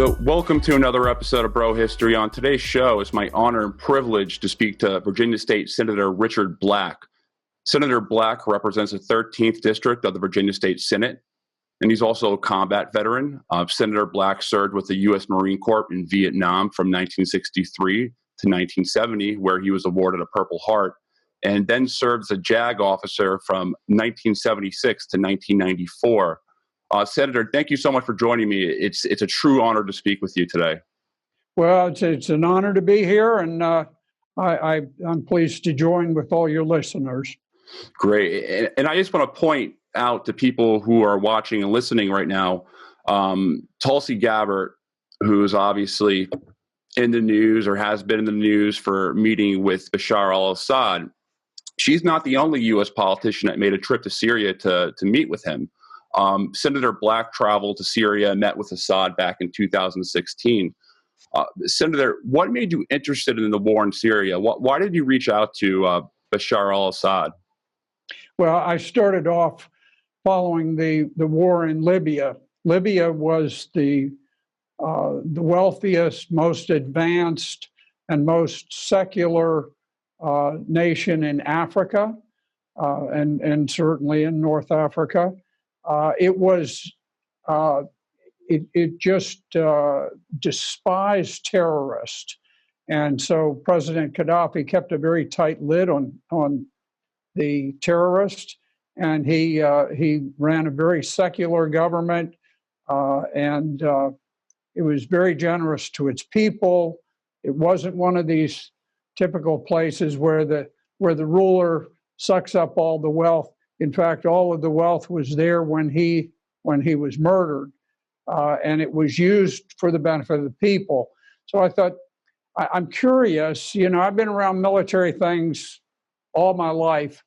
So welcome to another episode of Bro History. On today's show, it's my honor and privilege to speak to Virginia State Senator Richard Black. Senator Black represents the 13th District of the Virginia State Senate, and he's also a combat veteran. Senator Black served with the U.S Marine Corps in Vietnam from 1963 to 1970, where he was awarded a Purple Heart, and then served as a JAG officer from 1976 to 1994. Senator, thank you so much for joining me. It's a true honor to speak with you today. Well, it's an honor to be here, and I'm pleased to join with all your listeners. Great. And I just want to point out to people who are watching and listening right now, Tulsi Gabbard, who is obviously in the news or has been in the news for meeting with Bashar al-Assad, she's not the only U.S. politician that made a trip to Syria to meet with him. Senator Black traveled to Syria and met with Assad back in 2016. Senator, what made you interested in the war in Syria? Why did you reach out to Bashar al-Assad? Well, I started off following the war in Libya. Libya was the wealthiest, most advanced, and most secular nation in Africa, and certainly in North Africa. It just despised terrorists. And so President Gaddafi kept a very tight lid on the terrorists, and he ran a very secular government, and it was very generous to its people. It wasn't one of these typical places where the ruler sucks up all the wealth. In fact, all of the wealth was there when he was murdered, and it was used for the benefit of the people. So I thought, I'm curious. I've been around military things all my life,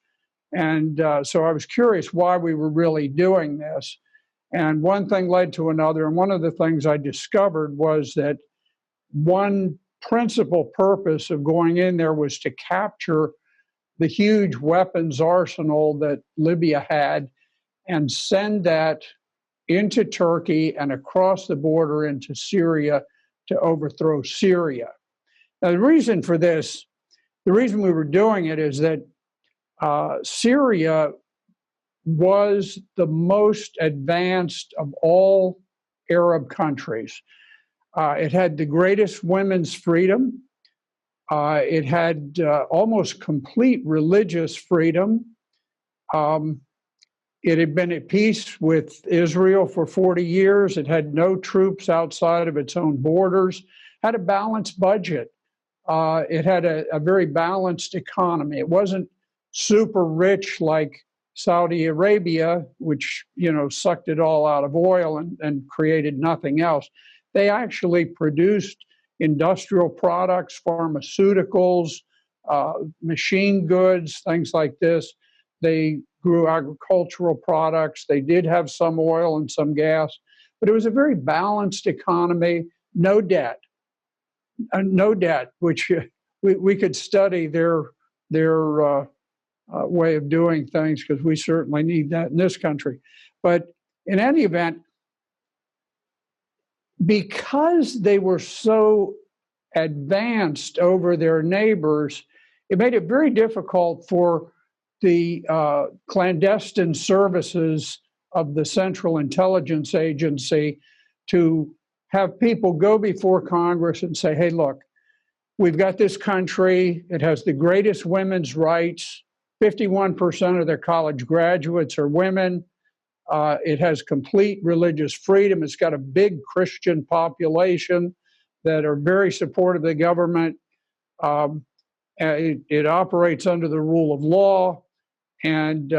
and so I was curious why we were really doing this. And one thing led to another, and one of the things I discovered was that one principal purpose of going in there was to capture the huge weapons arsenal that Libya had and send that into Turkey and across the border into Syria to overthrow Syria. Now, the reason for this, the reason we were doing it is that Syria was the most advanced of all Arab countries. It had the greatest women's freedom. It had almost complete religious freedom. It had been at peace with Israel for 40 years. It had no troops outside of its own borders, had a balanced budget. It had a very balanced economy. It wasn't super rich like Saudi Arabia, which, sucked it all out of oil and created nothing else. They actually produced industrial products, pharmaceuticals, machine goods, things like this. They grew agricultural products. They did have some oil and some gas, but it was a very balanced economy, no debt, which we could study their way of doing things, because we certainly need that in this country. But in any event, because they were so advanced over their neighbors, it made it very difficult for the clandestine services of the Central Intelligence Agency to have people go before Congress and say, hey, look, we've got this country. It has the greatest women's rights. 51% of their college graduates are women. It has complete religious freedom. It's got a big Christian population that are very supportive of the government. It operates under the rule of law and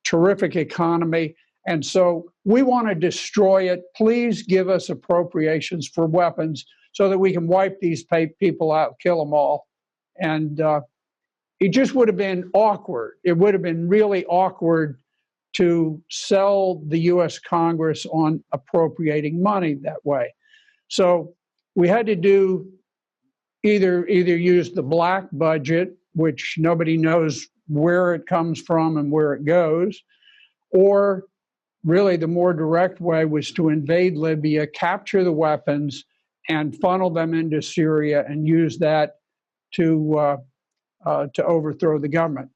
terrific economy. And so we want to destroy it. Please give us appropriations for weapons so that we can wipe these people out, kill them all. And it just would have been awkward. It would have been really awkward to sell the U.S. Congress on appropriating money that way. So we had to do either use the black budget, which nobody knows where it comes from and where it goes, or really the more direct way was to invade Libya, capture the weapons, and funnel them into Syria and use that to overthrow the government.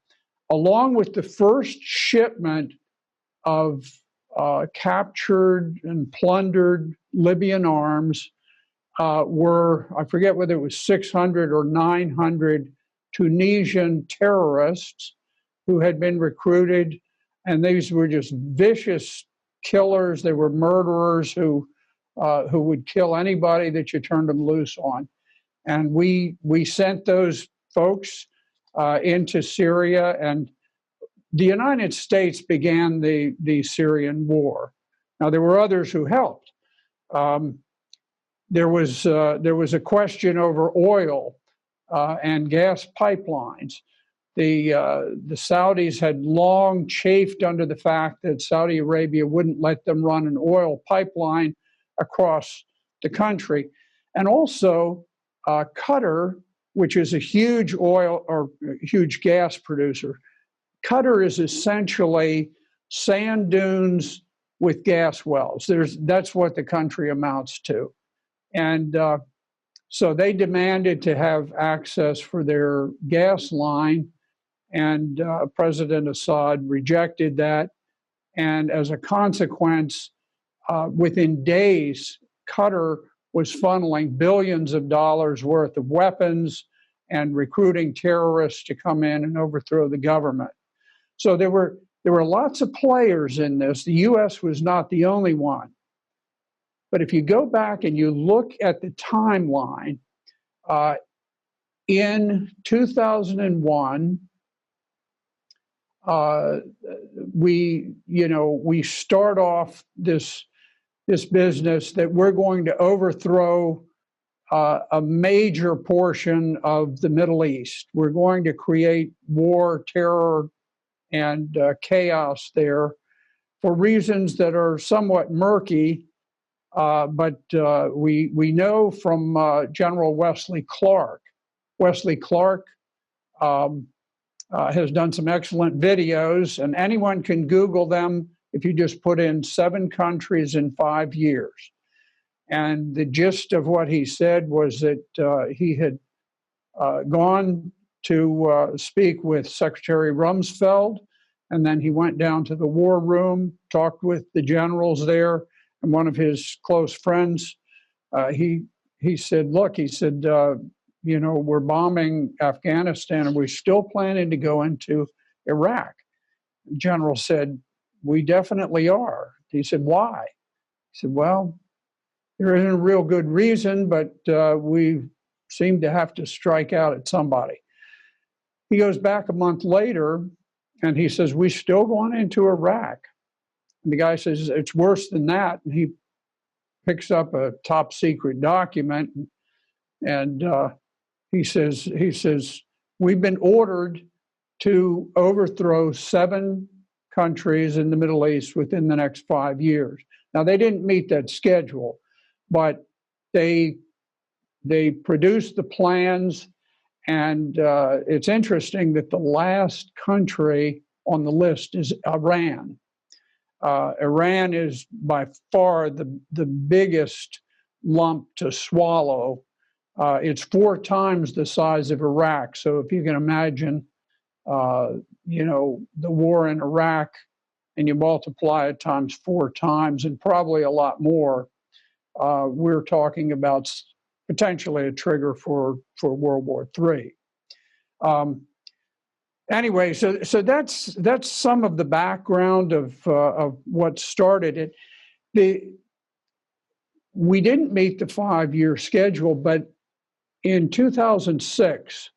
Along with the first shipment of captured and plundered Libyan arms were, I forget whether it was 600 or 900 Tunisian terrorists who had been recruited. And these were just vicious killers. They were murderers who would kill anybody that you turned them loose on. And we sent those folks into Syria, and the United States began the Syrian war. Now, there were others who helped. There was a question over oil and gas pipelines. The Saudis had long chafed under the fact that Saudi Arabia wouldn't let them run an oil pipeline across the country. And also Qatar, which is a huge oil or huge gas producer. Qatar is essentially sand dunes with gas wells. That's what the country amounts to. And so they demanded to have access for their gas line, and President Assad rejected that. And as a consequence, within days, Qatar was funneling billions of dollars worth of weapons and recruiting terrorists to come in and overthrow the government. So there were lots of players in this. The U.S. was not the only one. But if you go back and you look at the timeline, in 2001, we start off this business that we're going to overthrow a major portion of the Middle East. We're going to create war, terror, and chaos there for reasons that are somewhat murky. But we know from General Wesley Clark. Wesley Clark has done some excellent videos, and anyone can Google them if you just put in 7 countries in 5 years. And the gist of what he said was that he had gone to speak with Secretary Rumsfeld, and then he went down to the war room, talked with the generals there, and one of his close friends, he said, look, he said, we're bombing Afghanistan and we're still planning to go into Iraq. The general said, we definitely are. He said, why? He said, well, there isn't a real good reason, but we seem to have to strike out at somebody. He goes back a month later and he says, we're still going into Iraq. And the guy says, it's worse than that. And he picks up a top secret document and he says, we've been ordered to overthrow 7 countries in the Middle East within the next 5 years. Now, they didn't meet that schedule, but they produced the plans. And it's interesting that the last country on the list is Iran. Iran is by far the biggest lump to swallow. It's 4 times the size of Iraq. So if you can imagine, the war in Iraq, and you multiply it times 4 times, and probably a lot more, we're talking about potentially a trigger for World War III. Anyway, so that's some of the background of what started it. We didn't meet the 5-year schedule, but in 2006,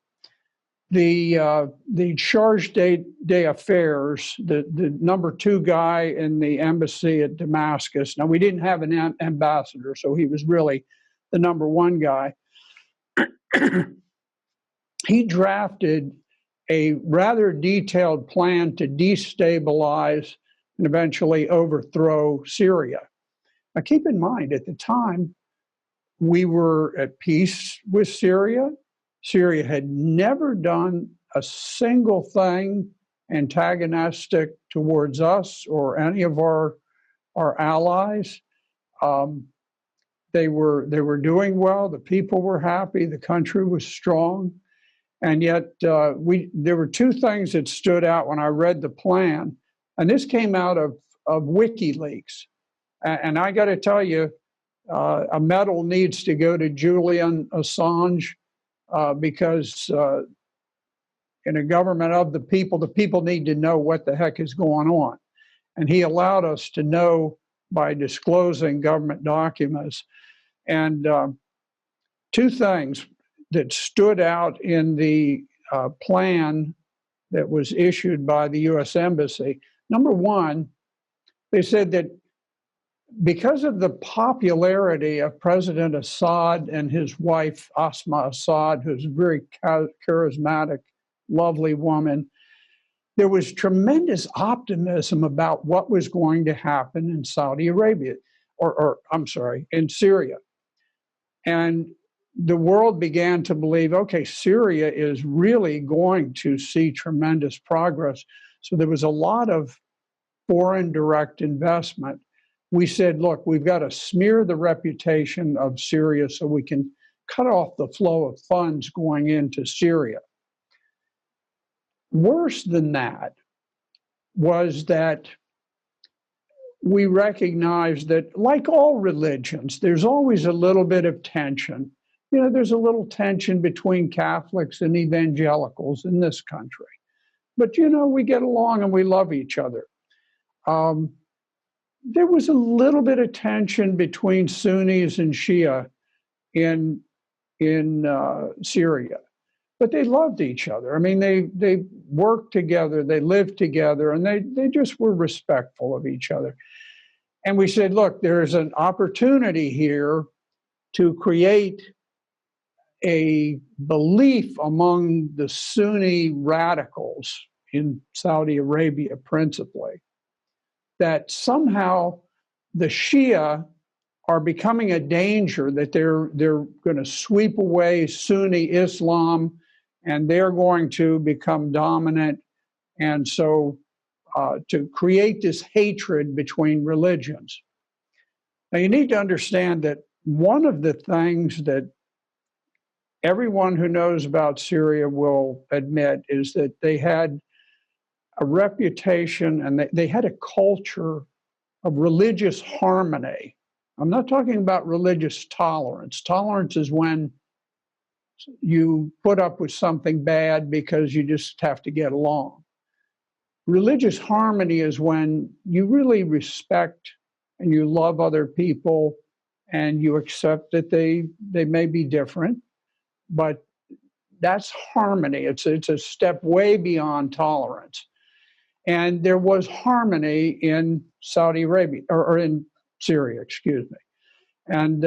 the charge d'affaires, the number 2 guy in the embassy at Damascus. Now, we didn't have an ambassador, so he was really the number 1 guy. He drafted a rather detailed plan to destabilize and eventually overthrow Syria. Now, keep in mind, at the time, we were at peace with Syria. Syria had never done a single thing antagonistic towards us or any of our our allies. They were doing well. The people were happy. The country was strong. And yet there were two things that stood out when I read the plan. And this came out of WikiLeaks. And I got to tell you, a medal needs to go to Julian Assange because in a government of the people need to know what the heck is going on. And he allowed us to know by disclosing government documents. And two things that stood out in the plan that was issued by the U.S. Embassy. Number one, they said that because of the popularity of President Assad and his wife, Asma Assad, who's a very charismatic, lovely woman, there was tremendous optimism about what was going to happen in Saudi Arabia, in Syria. And the world began to believe, okay, Syria is really going to see tremendous progress. So there was a lot of foreign direct investment. We said, look, we've got to smear the reputation of Syria so we can cut off the flow of funds going into Syria. Worse than that was that we recognized that, like all religions, there's always a little bit of tension. You know, there's a little tension between Catholics and evangelicals in this country. But, you know, we get along and we love each other. There was a little bit of tension between Sunnis and Shia in Syria, but they loved each other. I mean, they worked together, they lived together, and they just were respectful of each other. And we said, look, there's an opportunity here to create a belief among the Sunni radicals in Saudi Arabia principally that somehow the Shia are becoming a danger, that they're going to sweep away Sunni Islam and they're going to become dominant. And so to create this hatred between religions. Now, you need to understand that one of the things that everyone who knows about Syria will admit is that they had a reputation and they had a culture of religious harmony. I'm not talking about religious tolerance. Tolerance is when you put up with something bad because you just have to get along. Religious harmony is when you really respect and you love other people and you accept that they may be different, but that's harmony. It's a step way beyond tolerance. And there was harmony in Saudi Arabia, or in Syria, excuse me. And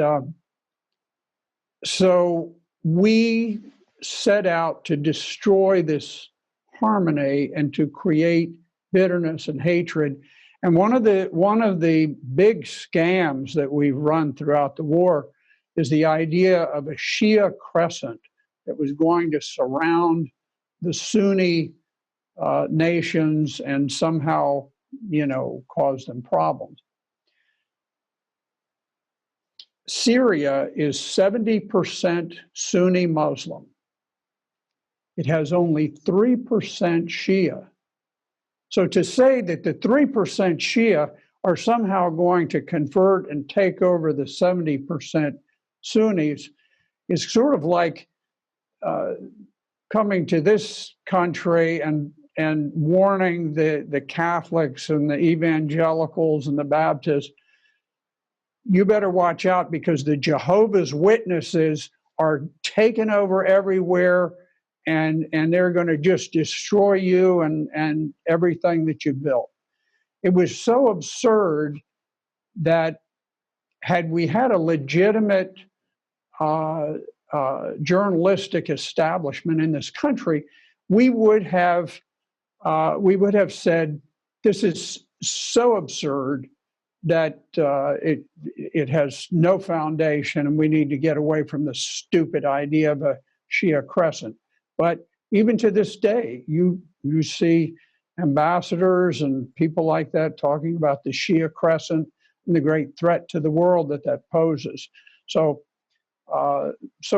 so we set out to destroy this harmony and to create bitterness and hatred. And one of the big scams that we've run throughout the war is the idea of a Shia crescent that was going to surround the Sunni nations and somehow, cause them problems. Syria is 70% Sunni Muslim. It has only 3% Shia. So to say that the 3% Shia are somehow going to convert and take over the 70% Sunnis is sort of like coming to this country and warning the Catholics and the evangelicals and the Baptists, you better watch out because the Jehovah's Witnesses are taking over everywhere and they're going to just destroy you and everything that you built. It was so absurd that had we had a legitimate journalistic establishment in this country, we would have said, this is so absurd that it has no foundation and we need to get away from the stupid idea of a Shia crescent. But even to this day, you see ambassadors and people like that talking about the Shia crescent. the great threat to the world that poses. So,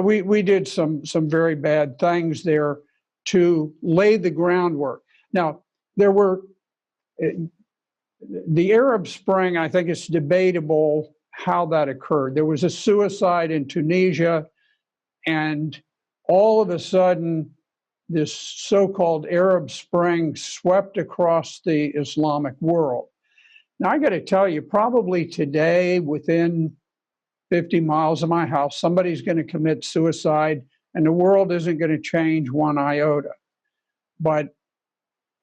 we did some very bad things there to lay the groundwork. Now, there were the Arab Spring. I think it's debatable how that occurred. There was a suicide in Tunisia, and all of a sudden, this so-called Arab Spring swept across the Islamic world. Now, I got to tell you, probably today, within 50 miles of my house, somebody's going to commit suicide, and the world isn't going to change one iota. But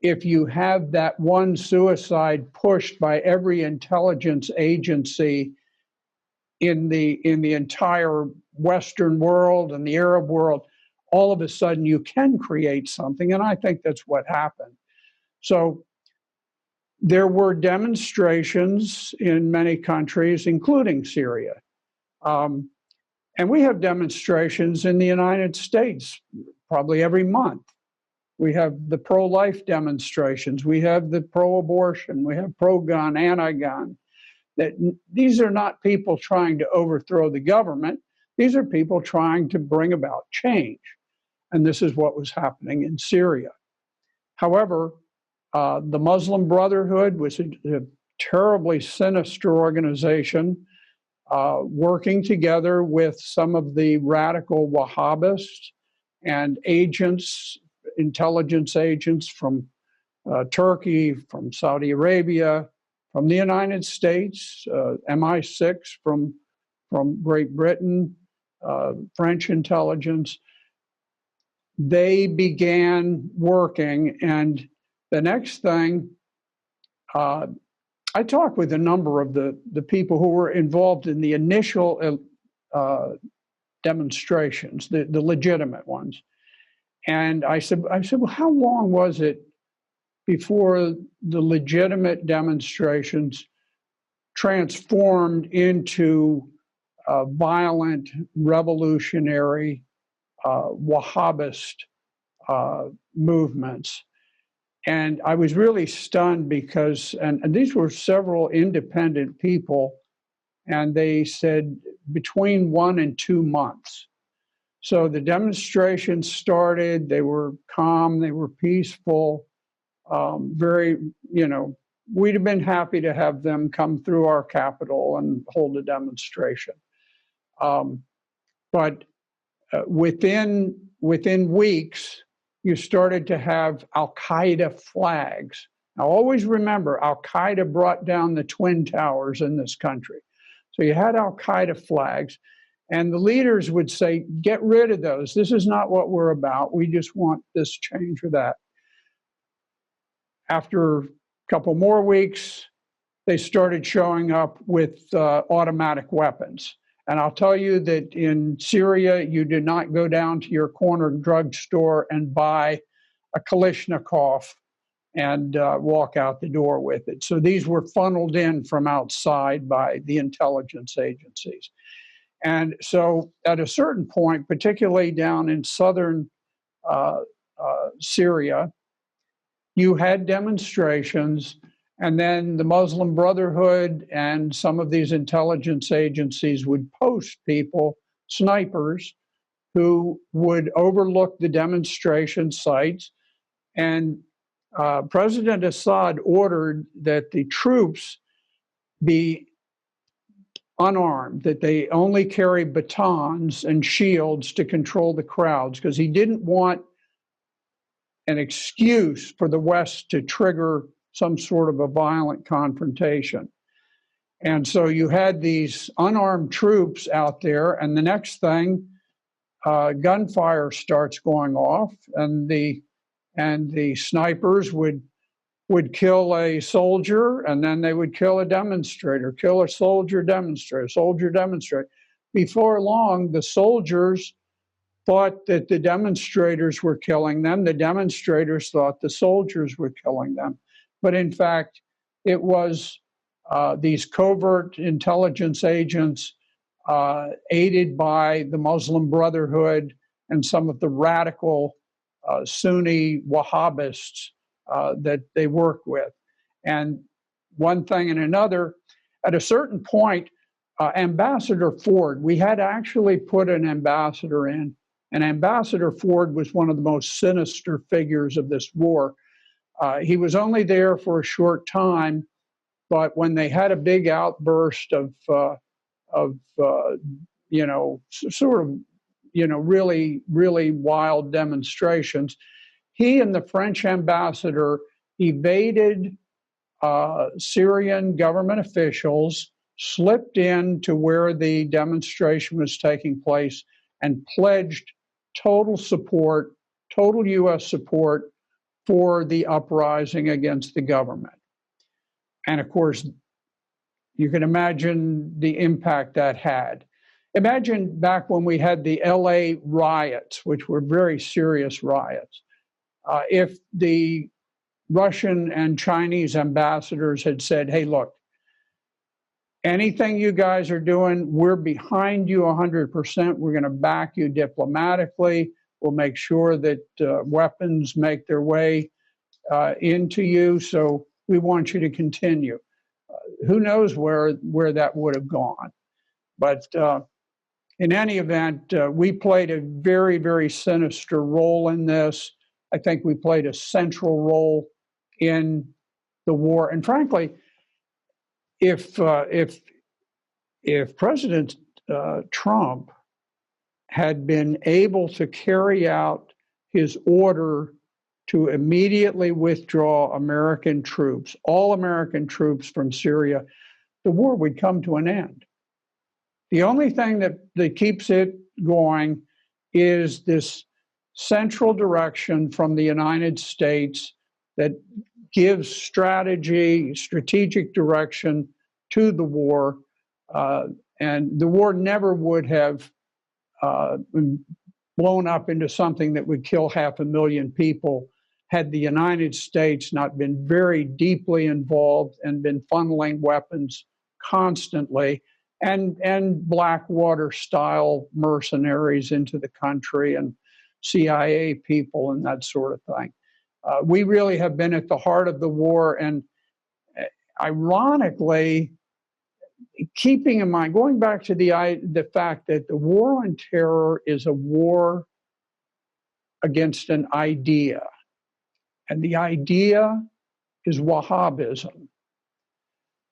if you have that one suicide pushed by every intelligence agency in the entire Western world and the Arab world, all of a sudden you can create something, and I think that's what happened. So there were demonstrations in many countries, including Syria. And we have demonstrations in the United States probably every month. We have the pro-life demonstrations. We have the pro-abortion. We have pro-gun, anti-gun. These are not people trying to overthrow the government. These are people trying to bring about change. And this is what was happening in Syria. However, the Muslim Brotherhood was a terribly sinister organization working together with some of the radical Wahhabists and agents, intelligence agents from Turkey, from Saudi Arabia, from the United States, MI6 from Great Britain, French intelligence. They began working, and the next thing, I talked with a number of the people who were involved in the initial demonstrations, the legitimate ones. And I said, well, how long was it before the legitimate demonstrations transformed into violent, revolutionary, Wahhabist movements? And I was really stunned because, and these were several independent people, and they said between 1 and 2 months. So the demonstrations started, they were calm, they were peaceful, very, we'd have been happy to have them come through our Capitol and hold a demonstration. But within weeks, you started to have al-Qaeda flags. Now, always remember, al-Qaeda brought down the Twin Towers in this country. So you had al-Qaeda flags, and the leaders would say, get rid of those. This is not what we're about. We just want this change or that. After a couple more weeks, they started showing up with automatic weapons. And I'll tell you that in Syria, you did not go down to your corner drugstore and buy a Kalashnikov and walk out the door with it. So these were funneled in from outside by the intelligence agencies. And so at a certain point, particularly down in southern Syria, you had demonstrations. And then the Muslim Brotherhood and some of these intelligence agencies would post people, snipers, who would overlook the demonstration sites. And President Assad ordered that the troops be unarmed, that they only carry batons and shields to control the crowds, because he didn't want an excuse for the West to trigger some sort of a violent confrontation. And so you had these unarmed troops out there, and the next thing, gunfire starts going off, and the snipers would kill a soldier, and then they would kill a demonstrator, kill a soldier demonstrator. Before long, the soldiers thought that the demonstrators were killing them. The demonstrators thought the soldiers were killing them. But in fact, it was these covert intelligence agents aided by the Muslim Brotherhood and some of the radical Sunni Wahhabists that they worked with. And one thing and another, At a certain point, Ambassador Ford, we had actually put an ambassador in, and Ambassador Ford was one of the most sinister figures of this war. He was only there for a short time, but when they had a big outburst of really wild demonstrations, he and the French ambassador evaded Syrian government officials, slipped in to where the demonstration was taking place, and pledged total support, total U.S. support for the uprising against the government. And of course, you can imagine the impact that had. Imagine back when we had the LA riots, which were very serious riots. If the Russian and Chinese ambassadors had said, hey, look, anything you guys are doing, we're behind you 100%. We're going to back you diplomatically. We'll make sure that weapons make their way into you. So we want you to continue. Who knows where that would have gone. But in any event, we played a very, very sinister role in this. I think we played a central role in the war. And frankly, if President Trump had been able to carry out his order to immediately withdraw American troops, all American troops from Syria, the war would come to an end. The only thing that keeps it going is this central direction from the United States that gives strategic direction to the war. And the war never would have blown up into something that would kill 500,000 people had the United States not been very deeply involved and been funneling weapons constantly, and Blackwater-style mercenaries into the country and CIA people and that sort of thing. We really have been at the heart of the war, and ironically, keeping in mind, going back to the fact that the war on terror is a war against an idea, and the idea is Wahhabism.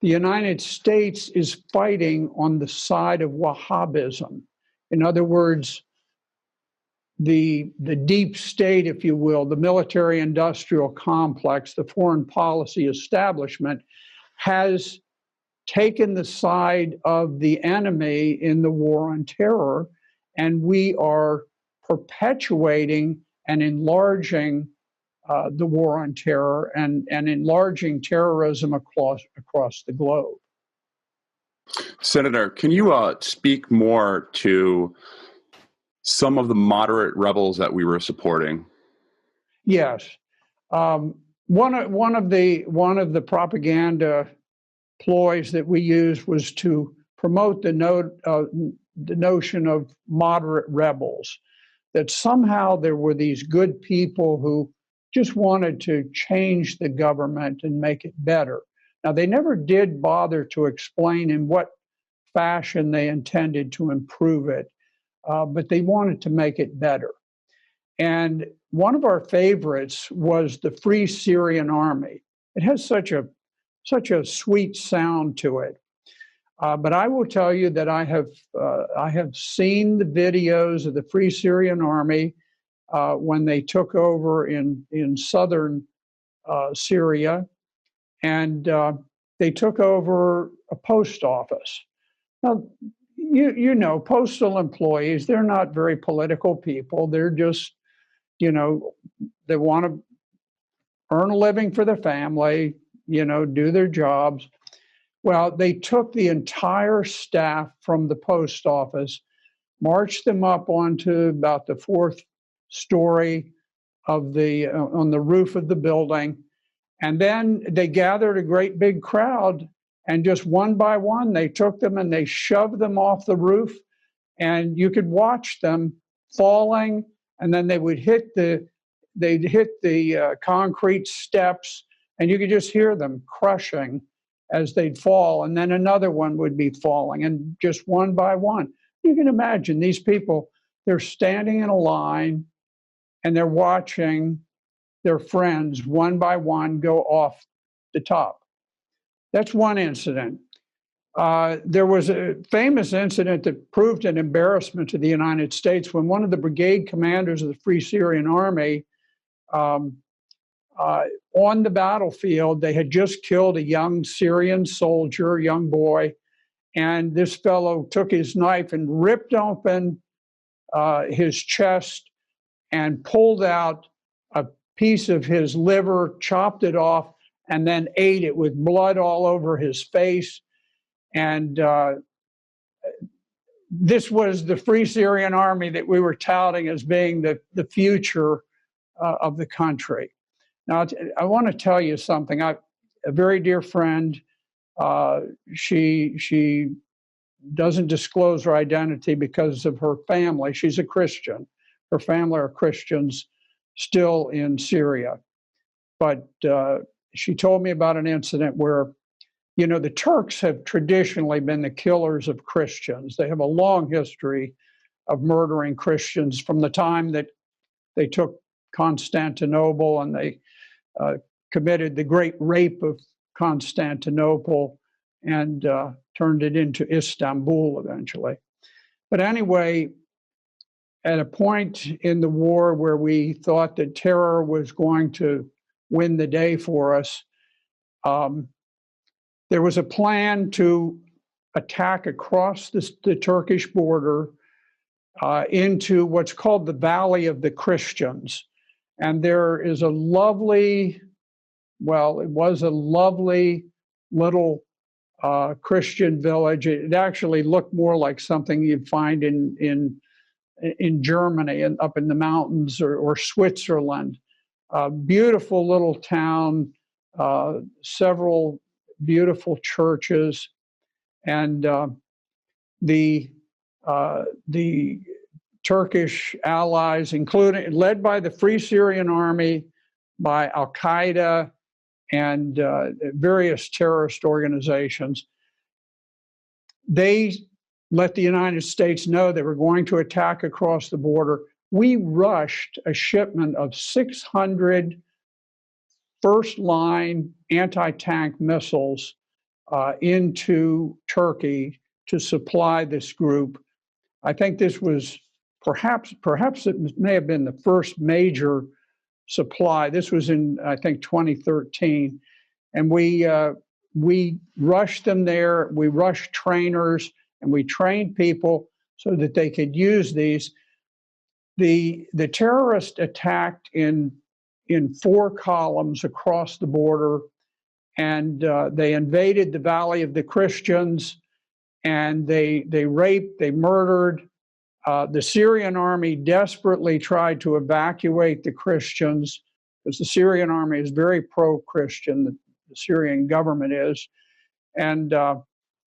The United States is fighting on the side of Wahhabism. In other words, the deep state, if you will, the military-industrial complex, the foreign policy establishment, has taken the side of the enemy in the war on terror, and we are perpetuating and enlarging the war on terror and enlarging terrorism across the globe. Senator, can you speak more to some of the moderate rebels that we were supporting? Yes. One of the propaganda ploys that we used was to promote the notion of moderate rebels, that somehow there were these good people who just wanted to change the government and make it better. Now, they never did bother to explain in what fashion they intended to improve it, but they wanted to make it better. And one of our favorites was the Free Syrian Army. It has such a sweet sound to it. But I will tell you that I have seen the videos of the Free Syrian Army when they took over in southern Syria, and they took over a post office. Now, you know, postal employees, they're not very political people. They're just, they want to earn a living for their family, do their jobs. Well, they took the entire staff from the post office, marched them up onto about the fourth story of on the roof of the building, and then they gathered a great big crowd, and just one by one they took them and they shoved them off the roof, and you could watch them falling, and then they would hit the concrete steps, and you could just hear them crushing as they'd fall, and then another one would be falling, and just one by one. You can imagine these people, they're standing in a line and they're watching their friends one by one go off the top. That's one incident. There was a famous incident that proved an embarrassment to the United States when one of the brigade commanders of the Free Syrian Army, on the battlefield, they had just killed a young Syrian soldier, young boy, and this fellow took his knife and ripped open his chest and pulled out a piece of his liver, chopped it off, and then ate it with blood all over his face. And this was the Free Syrian Army that we were touting as being the future of the country. Now, I want to tell you something. A very dear friend, she doesn't disclose her identity because of her family. She's a Christian. Her family are Christians still in Syria. But she told me about an incident where, you know, the Turks have traditionally been the killers of Christians. They have a long history of murdering Christians from the time that they took Constantinople and they committed the great rape of Constantinople and turned it into Istanbul eventually. But anyway, at a point in the war where we thought that terror was going to win the day for us, there was a plan to attack across the Turkish border into what's called the Valley of the Christians. And there is a lovely, well, it was a lovely little Christian village. It actually looked more like something you'd find in Germany and up in the mountains or Switzerland. Beautiful little town, several beautiful churches, and the Turkish allies, including led by the Free Syrian Army, by al-Qaeda, and various terrorist organizations, they let the United States know they were going to attack across the border. We rushed a shipment of 600 first-line anti-tank missiles into Turkey to supply this group. I think this was perhaps it may have been the first major supply. This was in, I think, 2013. And we rushed them there. We rushed trainers and we trained people so that they could use these. The terrorists attacked in 4 columns across the border, and they invaded the Valley of the Christians, and they raped, they murdered. The Syrian army desperately tried to evacuate the Christians because the Syrian army is very pro-Christian, the Syrian government is. And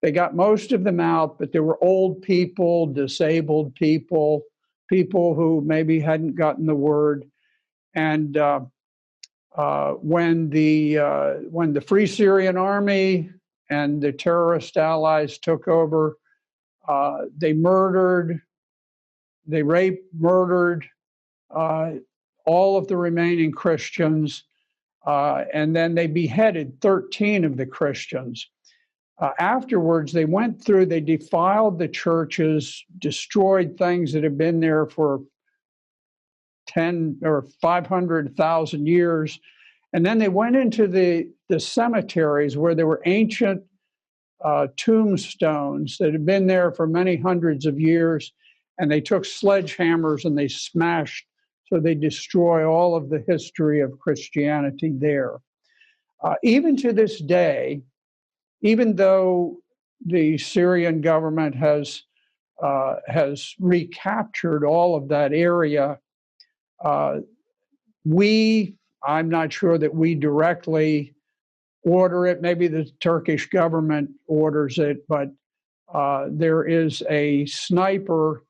they got most of them out, but there were old people, disabled people, people who maybe hadn't gotten the word. And when the Free Syrian Army and the terrorist allies took over, they murdered, they raped, murdered all of the remaining Christians, and then they beheaded 13 of the Christians. Afterwards, they went through, they defiled the churches, destroyed things that had been there for 10 or 500,000 years. And then they went into the cemeteries where there were ancient tombstones that had been there for many hundreds of years. And they took sledgehammers and they smashed, so they destroy all of the history of Christianity there. Even to this day, even though the Syrian government has recaptured all of that area, I'm not sure that we directly order it. Maybe the Turkish government orders it, but there is a sniper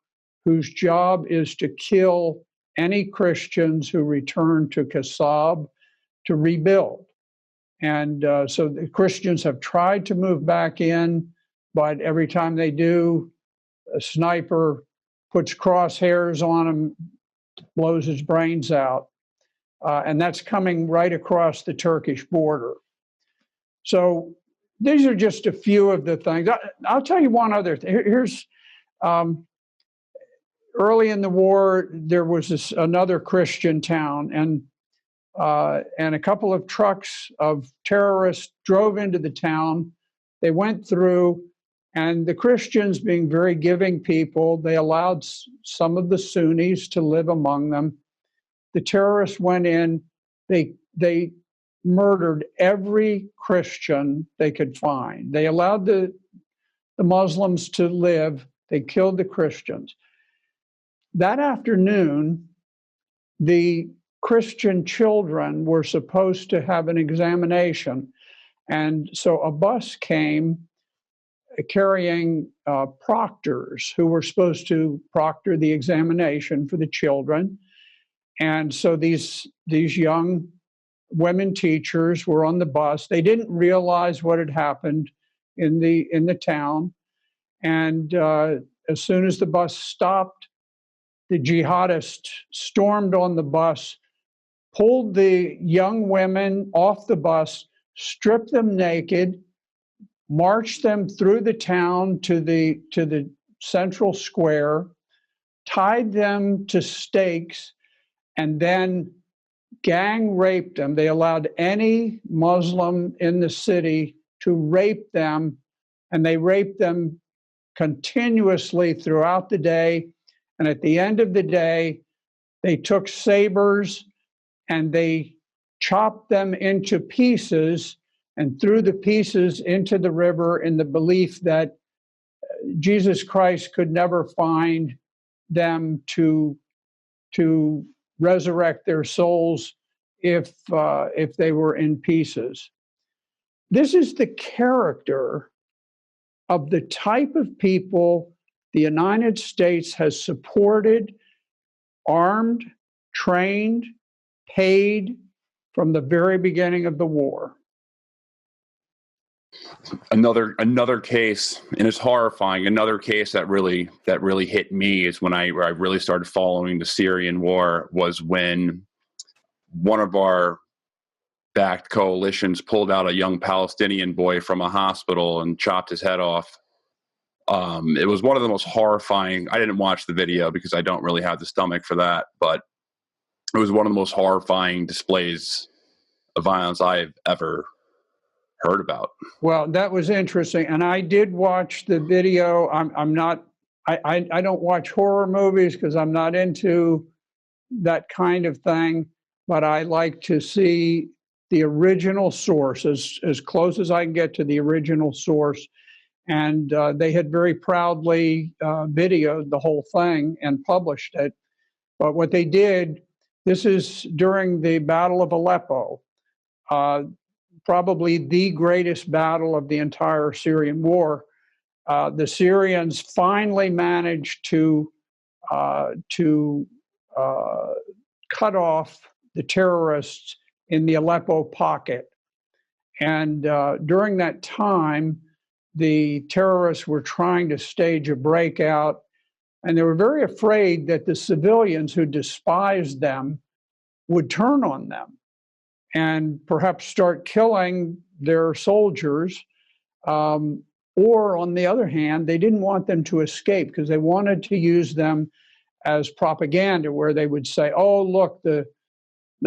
whose job is to kill any Christians who return to Kasab to rebuild. And so the Christians have tried to move back in, but every time they do, a sniper puts crosshairs on him, blows his brains out. And that's coming right across the Turkish border. So these are just a few of the things. I'll tell you one other thing. Here's early in the war, there was another Christian town, and a couple of trucks of terrorists drove into the town. They went through, and the Christians, being very giving people, they allowed some of the Sunnis to live among them. The terrorists went in, they murdered every Christian they could find. They allowed the Muslims to live, they killed the Christians. That afternoon, the Christian children were supposed to have an examination. And so a bus came carrying proctors who were supposed to proctor the examination for the children. And so these young women teachers were on the bus. They didn't realize what had happened in the town. And as soon as the bus stopped, the jihadists stormed on the bus, pulled the young women off the bus, stripped them naked, marched them through the town to the central square, tied them to stakes, and then gang raped them. They allowed any Muslim in the city to rape them, and they raped them continuously throughout the day. And at the end of the day, they took sabers and they chopped them into pieces and threw the pieces into the river in the belief that Jesus Christ could never find them to resurrect their souls if they were in pieces. This is the character of the type of people the United States has supported, armed, trained, paid from the very beginning of the war. Another case, and it's horrifying. Another case that really hit me is when I really started following the Syrian war, was when one of our backed coalitions pulled out a young Palestinian boy from a hospital and chopped his head off. It was one of the most horrifying. I didn't watch the video because I don't really have the stomach for that, but it was one of the most horrifying displays of violence I've ever heard about. Well, that was interesting, and I did watch the video. I don't watch horror movies because I'm not into that kind of thing, but I like to see the original source, as close as I can get to the original source. And they had very proudly videoed the whole thing and published it. But what they did, this is during the Battle of Aleppo, probably the greatest battle of the entire Syrian war. The Syrians finally managed to cut off the terrorists in the Aleppo pocket. And during that time, the terrorists were trying to stage a breakout, and they were very afraid that the civilians who despised them would turn on them and perhaps start killing their soldiers. Or on the other hand, they didn't want them to escape because they wanted to use them as propaganda, where they would say, oh, look, the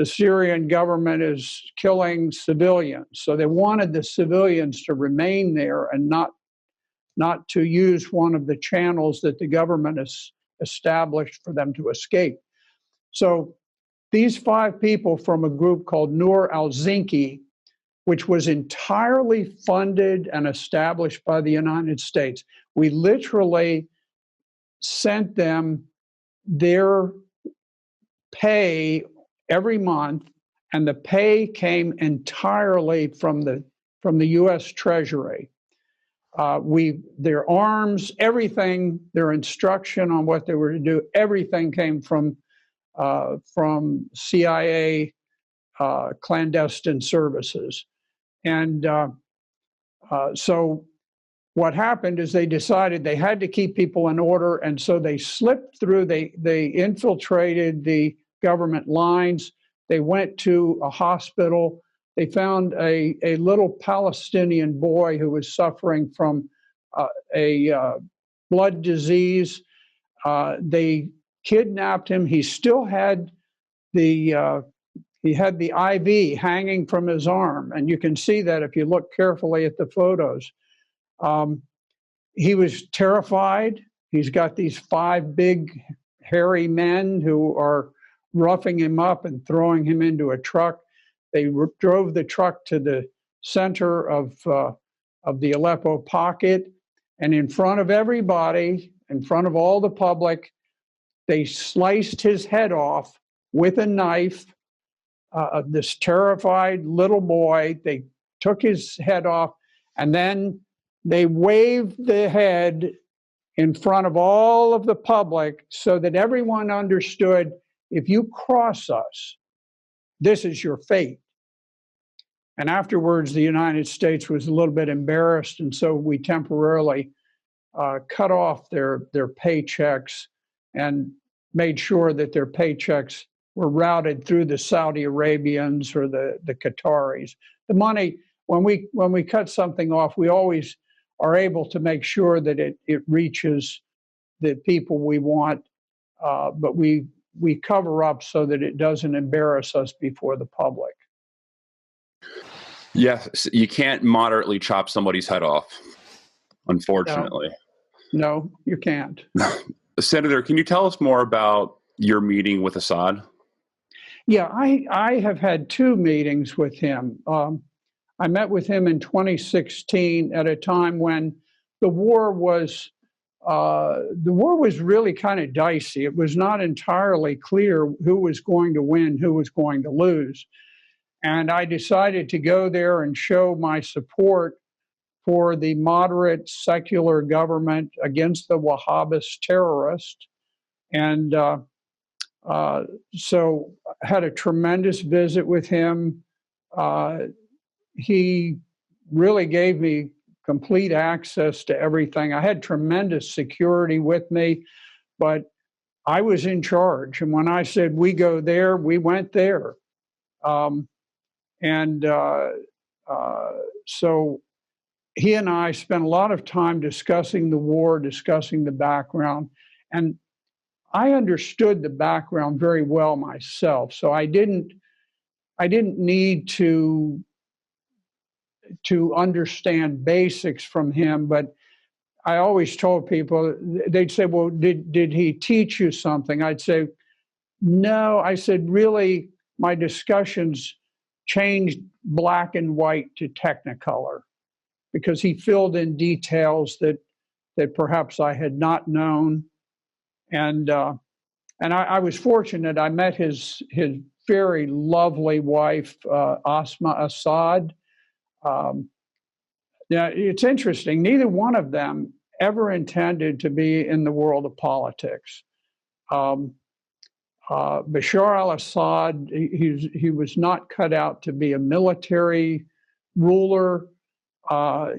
Syrian government is killing civilians. So they wanted the civilians to remain there and not to use one of the channels that the government has established for them to escape. So these 5 people from a group called Nur al-Zinki, which was entirely funded and established by the United States, we literally sent them their pay every month, and the pay came entirely from the U.S. Treasury. Their arms, everything, their instruction on what they were to do, everything came from CIA clandestine services. And so what happened is they decided they had to keep people in order, and so they slipped through, they infiltrated the government lines. They went to a hospital. They found a little Palestinian boy who was suffering from a blood disease. They kidnapped him. He still had the IV hanging from his arm, and you can see that if you look carefully at the photos. He was terrified. He's got these 5 big, hairy men who are roughing him up and throwing him into a truck. They drove the truck to the center of the Aleppo pocket, and in front of everybody, in front of all the public, they sliced his head off with a knife. This terrified little boy, they took his head off, and then they waved the head in front of all of the public so that everyone understood, if you cross us, this is your fate. And afterwards, the United States was a little bit embarrassed, and so we temporarily cut off their paychecks and made sure that their paychecks were routed through the Saudi Arabians or the Qataris. The money, when we cut something off, we always are able to make sure that it reaches the people we want, but we cover up so that it doesn't embarrass us before the public. Yes, you can't moderately chop somebody's head off, unfortunately. No, you can't. Senator, can you tell us more about your meeting with Assad? Yeah, I have had 2 meetings with him. I met with him in 2016 at a time when the war was really kind of dicey. It was not entirely clear who was going to win, who was going to lose. And I decided to go there and show my support for the moderate secular government against the Wahhabist terrorists. And so I had a tremendous visit with him. He really gave me complete access to everything. I had tremendous security with me, but I was in charge. And when I said we go there, we went there. So he and I spent a lot of time discussing the war, discussing the background, and I understood the background very well myself. So I didn't need to understand basics from him, but I always told people, they'd say, well, did he teach you something? I'd say, no. I said, really, my discussions changed black and white to technicolor because he filled in details that perhaps I had not known. And I was fortunate. I met his very lovely wife, al-Assad. Yeah, it's interesting. Neither one of them ever intended to be in the world of politics. Bashar al-Assad, he was not cut out to be a military ruler.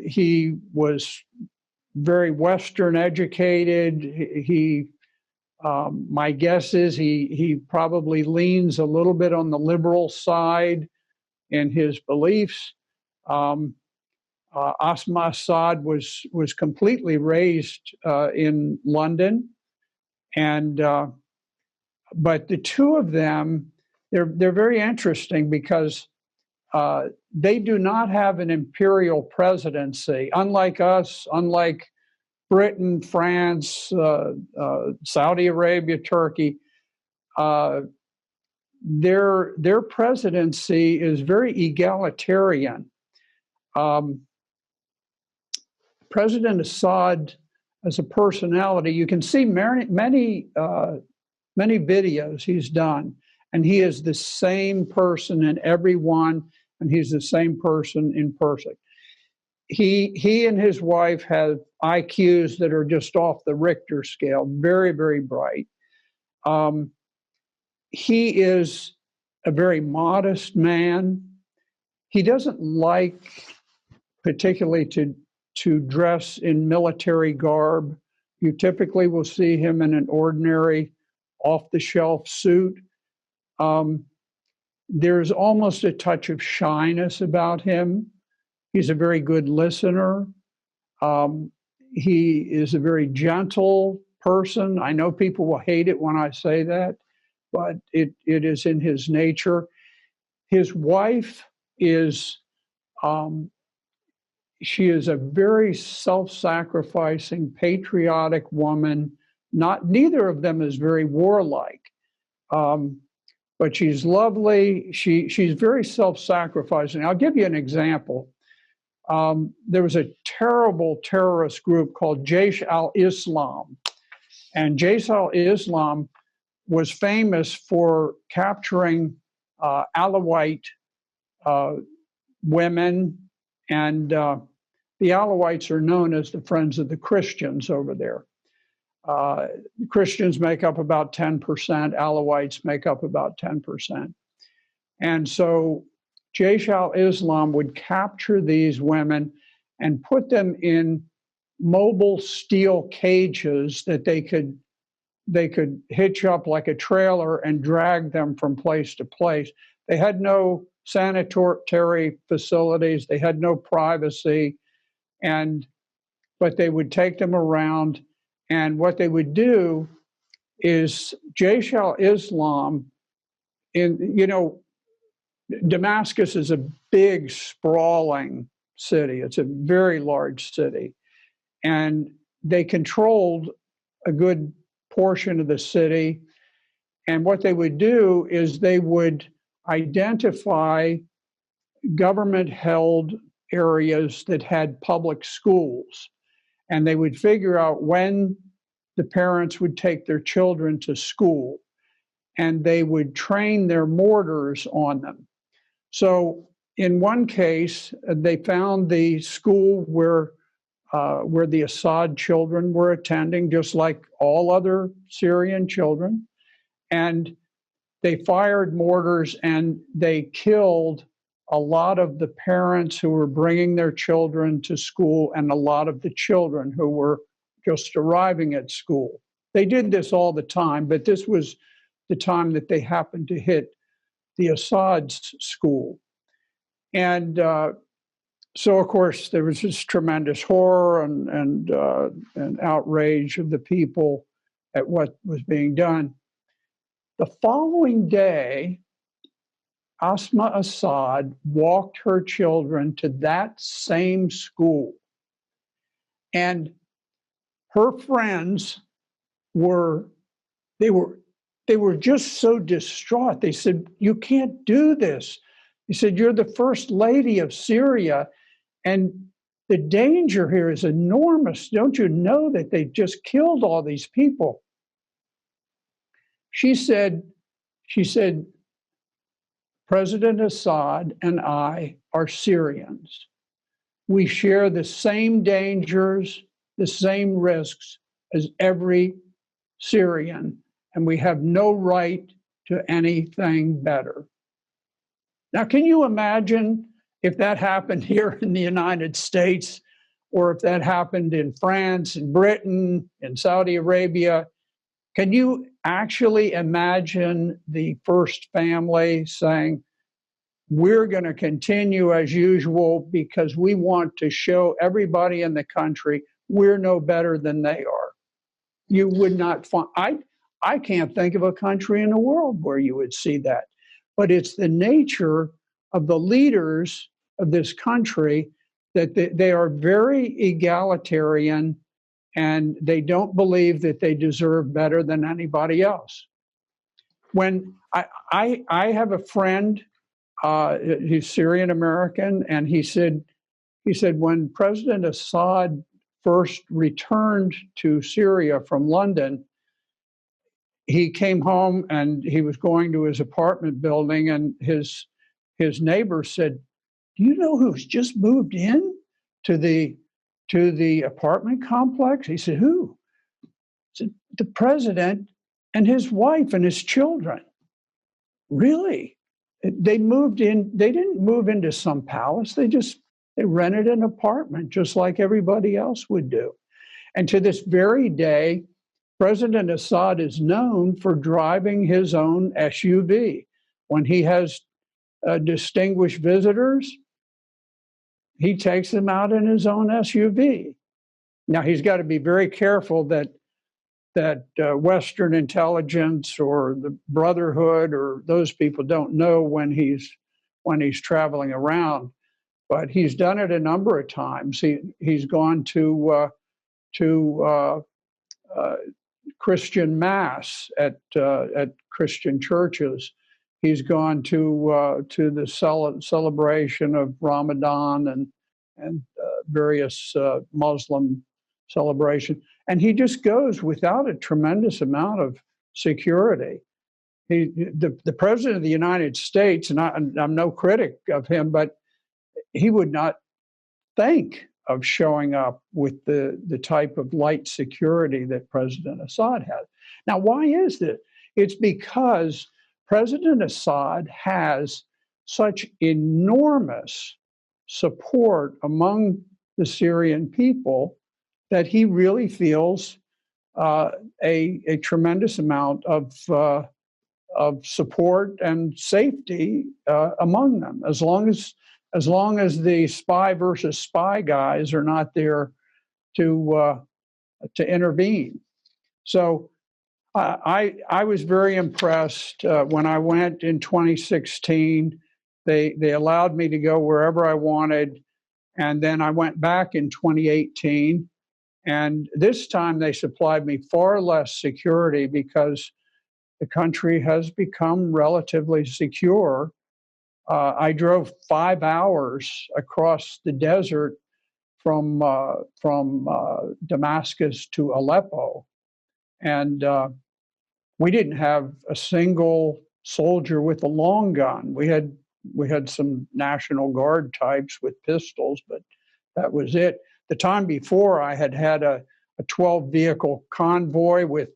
He was very Western educated. My guess is he probably leans a little bit on the liberal side in his beliefs. al-Assad was completely raised in London, and but the 2 of them, they're very interesting because they do not have an imperial presidency, unlike us, unlike Britain, France, Saudi Arabia, Turkey. Their presidency is very egalitarian. President Assad, as a personality, you can see many videos he's done, and he is the same person in every one, and he's the same person in person. He and his wife have IQs that are just off the Richter scale, very, very bright. He is a very modest man. he doesn't like particularly to dress in military garb. You typically will see him in an ordinary off-the-shelf suit. There's almost a touch of shyness about him. He's a very good listener. He is a very gentle person. I know people will hate it when I say that, but it is in his nature. His wife is, she is a very self-sacrificing, patriotic woman. Neither of them is very warlike, but she's lovely. She's very self-sacrificing. I'll give you an example. There was a terrible terrorist group called Jaish al-Islam, and Jaish al-Islam was famous for capturing Alawite women, and the Alawites are known as the friends of the Christians over there. Christians make up about 10%, Alawites make up about 10%. And so Jaish al-Islam would capture these women and put them in mobile steel cages that they could hitch up like a trailer and drag them from place to place. They had no sanitary facilities, they had no privacy, but they would take them around, and what they would do is Jaish al-Islam, Damascus is a big, sprawling city. It's a very large city, and they controlled a good portion of the city. And what they would do is they would identify government-held areas that had public schools, and they would figure out when the parents would take their children to school, and they would train their mortars on them. So in one case, they found the school where the Assad children were attending, just like all other Syrian children. And they fired mortars and they killed a lot of the parents who were bringing their children to school and a lot of the children who were just arriving at school. They did this all the time, but this was the time that they happened to hit the Assad's school. And so, of course, there was this tremendous horror and outrage of the people at what was being done. The following day, Asma Assad walked her children to that same school. And her friends were just so distraught. They said, "You can't do this." He said, "You're the first lady of Syria, and the danger here is enormous. Don't you know that they just killed all these people?" She said, "President Assad and I are Syrians. We share the same dangers, the same risks as every Syrian, and we have no right to anything better." Now, can you imagine if that happened here in the United States, or if that happened in France, in Britain, in Saudi Arabia? Can you actually imagine the first family saying, "We're going to continue as usual because we want to show everybody in the country we're no better than they are"? You would not find, I can't think of a country in the world where you would see that. But it's the nature of the leaders of this country that they are very egalitarian, and they don't believe that they deserve better than anybody else. When I have a friend, he's Syrian American, and he said when President Assad first returned to Syria from London, he came home and he was going to his apartment building, and his neighbor said, "Do you know who's just moved in to the apartment complex?" He said, "Who?" He said, "The president and his wife and his children." "Really?" they moved in. They didn't move into some palace. They rented an apartment just like everybody else would do. And to this very day, President Assad is known for driving his own SUV. When he has distinguished visitors, he takes them out in his own SUV. Now, he's got to be very careful that Western intelligence or the Brotherhood or those people don't know when he's traveling around. But he's done it a number of times. He's gone to Christian mass at Christian churches. He's gone to the celebration of Ramadan and various Muslim celebration, and he just goes without a tremendous amount of security. The president of the United States, and I'm no critic of him, but he would not think of showing up with the type of light security that President Assad has. Now, why is this? It's because President Assad has such enormous support among the Syrian people that he really feels a tremendous amount of support and safety among them, as long as the spy versus spy guys are not there to intervene. So I was very impressed when I went in 2016. They allowed me to go wherever I wanted, and then I went back in 2018. And this time they supplied me far less security because the country has become relatively secure. I drove 5 hours across the desert from Damascus to Aleppo, and we didn't have a single soldier with a long gun. We had some National Guard types with pistols, but that was it. The time before, I had a 12-vehicle convoy with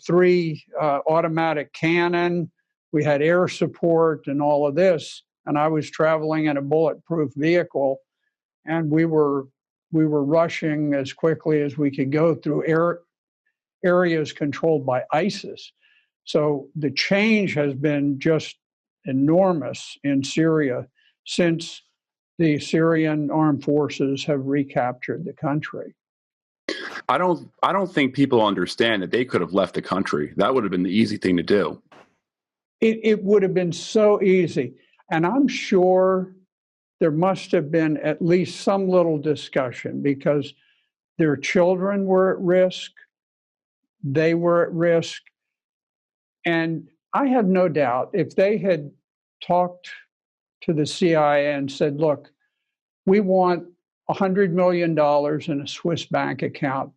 3 automatic cannon. We had air support and all of this, and I was traveling in a bulletproof vehicle, and we were rushing as quickly as we could go through areas controlled by ISIS. So the change has been just enormous in Syria since the Syrian armed forces have recaptured the country. I don't think people understand that they could have left the country. That would have been the easy thing to do. It would have been so easy. And I'm sure there must have been at least some little discussion because their children were at risk. They were at risk. And I have no doubt if they had talked to the CIA and said, look, we want $100 million in a Swiss bank account,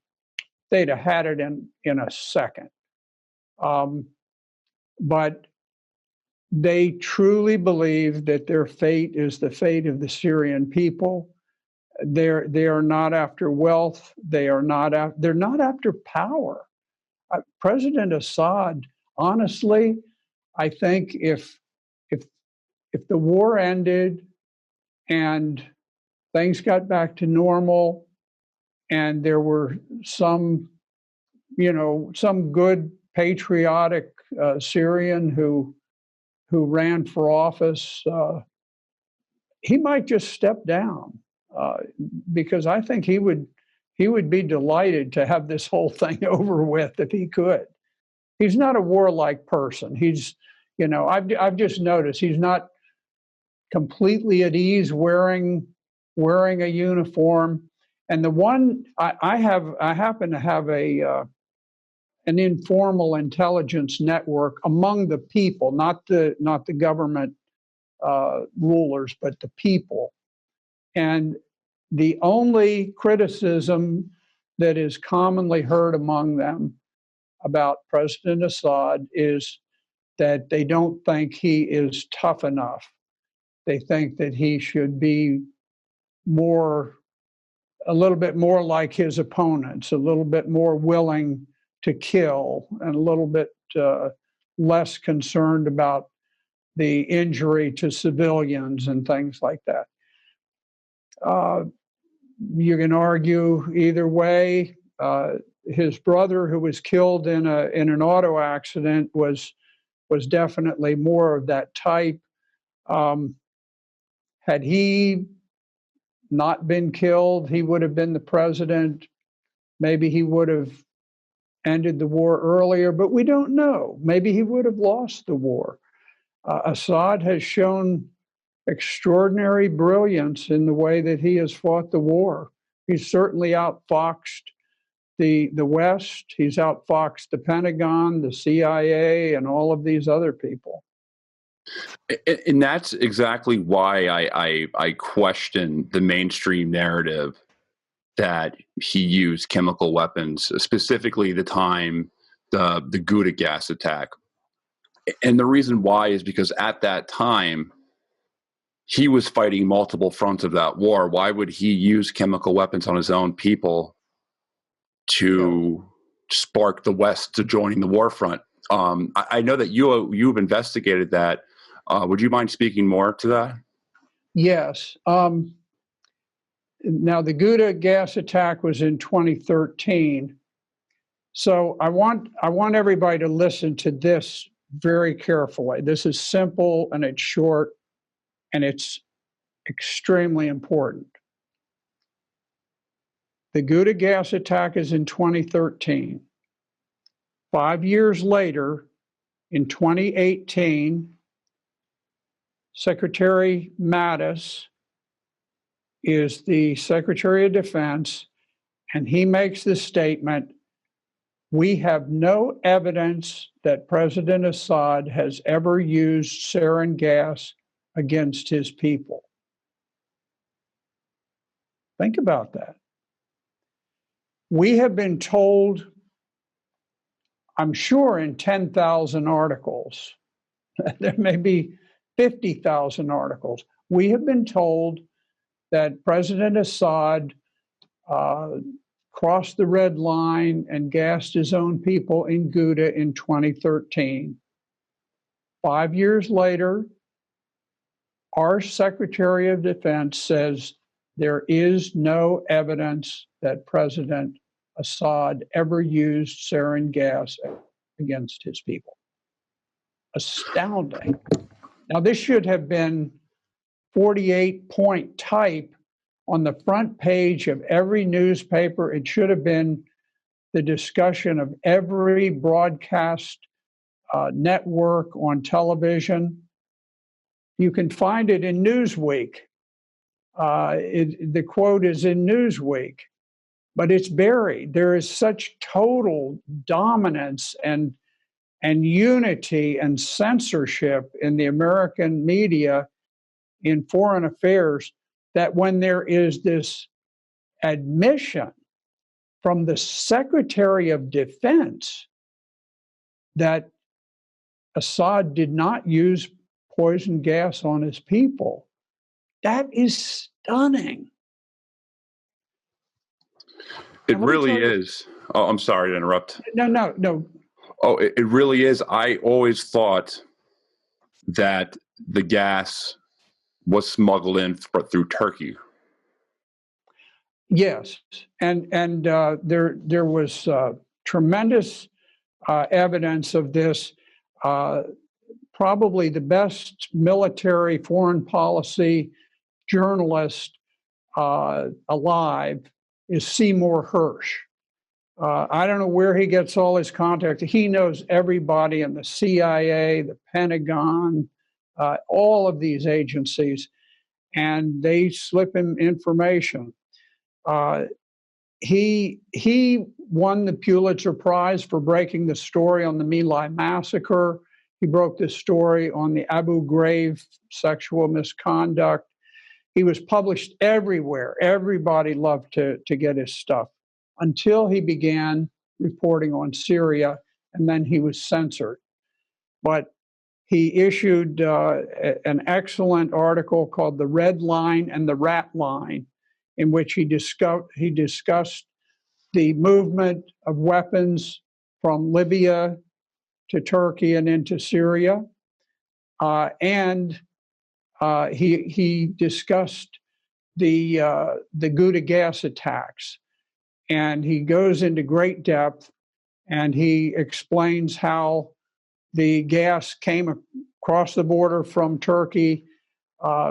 they'd have had it in a second. But they truly believe that their fate is the fate of the Syrian people. They are not after wealth. They're not after power. President Assad, honestly, I think if the war ended and things got back to normal and there were some good patriotic Syrian who ran for office, he might just step down because I think he would be delighted to have this whole thing over with if he could. He's not a warlike person. I've just noticed he's not completely at ease wearing a uniform. And the one I happen to have an informal intelligence network among the people, not the government rulers, but the people. And the only criticism that is commonly heard among them about President Assad is that they don't think he is tough enough. They think that he should be a little bit more like his opponents, a little bit more willing to kill, and a little bit less concerned about the injury to civilians and things like that. You can argue either way. His brother, who was killed in an auto accident, was definitely more of that type. Had he not been killed, he would have been the president. Maybe he would have ended the war earlier, but we don't know. Maybe he would have lost the war. Assad has shown extraordinary brilliance in the way that he has fought the war. He's certainly outfoxed the West. He's outfoxed the Pentagon, the CIA, and all of these other people. And that's exactly why I question the mainstream narrative that he used chemical weapons, specifically the Ghouta gas attack. And the reason why is because at that time, he was fighting multiple fronts of that war. Why would he use chemical weapons on his own people to spark the West to joining the war front? I know that you've investigated that. Would you mind speaking more to that? Yes. Now, the Ghouta gas attack was in 2013. So I want everybody to listen to this very carefully. This is simple and it's short and it's extremely important. The Ghouta gas attack is in 2013. 5 years later, in 2018, Secretary Mattis is the Secretary of Defense, and he makes the statement, "We have no evidence that President Assad has ever used sarin gas against his people." Think about that. We have been told, I'm sure in 10,000 articles, there may be 50,000 articles, we have been told that President Assad crossed the red line and gassed his own people in Ghouta in 2013. 5 years later, our Secretary of Defense says there is no evidence that President Assad ever used sarin gas against his people. Astounding. Now, this should have been 48-point type on the front page of every newspaper. It should have been the discussion of every broadcast network on television. You can find it in Newsweek. The quote is in Newsweek, but it's buried. There is such total dominance and unity and censorship in the American media in foreign affairs that when there is this admission from the Secretary of Defense that Assad did not use poison gas on his people, that is stunning. It really is. Oh, I'm sorry to interrupt. No. Oh, it really is. I always thought that the gas was smuggled in through Turkey. Yes, and there was tremendous evidence of this. Probably the best military foreign policy journalist alive is Seymour Hersh. I don't know where he gets all his contacts. He knows everybody in the CIA, the Pentagon, all of these agencies, and they slip him information. He won the Pulitzer Prize for breaking the story on the My Lai massacre. He broke the story on the Abu Ghraib sexual misconduct. He was published everywhere. Everybody loved to get his stuff until he began reporting on Syria, and then he was censored. But he issued an excellent article called "The Red Line and the Rat Line," in which he discussed the movement of weapons from Libya to Turkey and into Syria. and he discussed the Ghouta gas attacks, and he goes into great depth, and he explains how the gas came across the border from Turkey,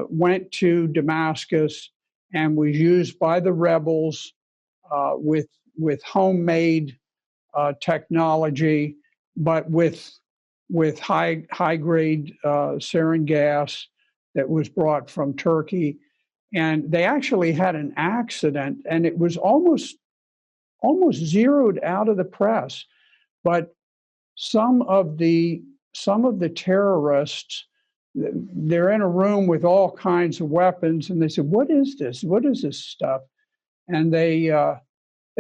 went to Damascus, and was used by the rebels with homemade technology, but with high grade sarin gas that was brought from Turkey. And they actually had an accident, and it was almost zeroed out of the press. But some of the terrorists, they're in a room with all kinds of weapons, and they said, "What is this? What is this stuff?" And they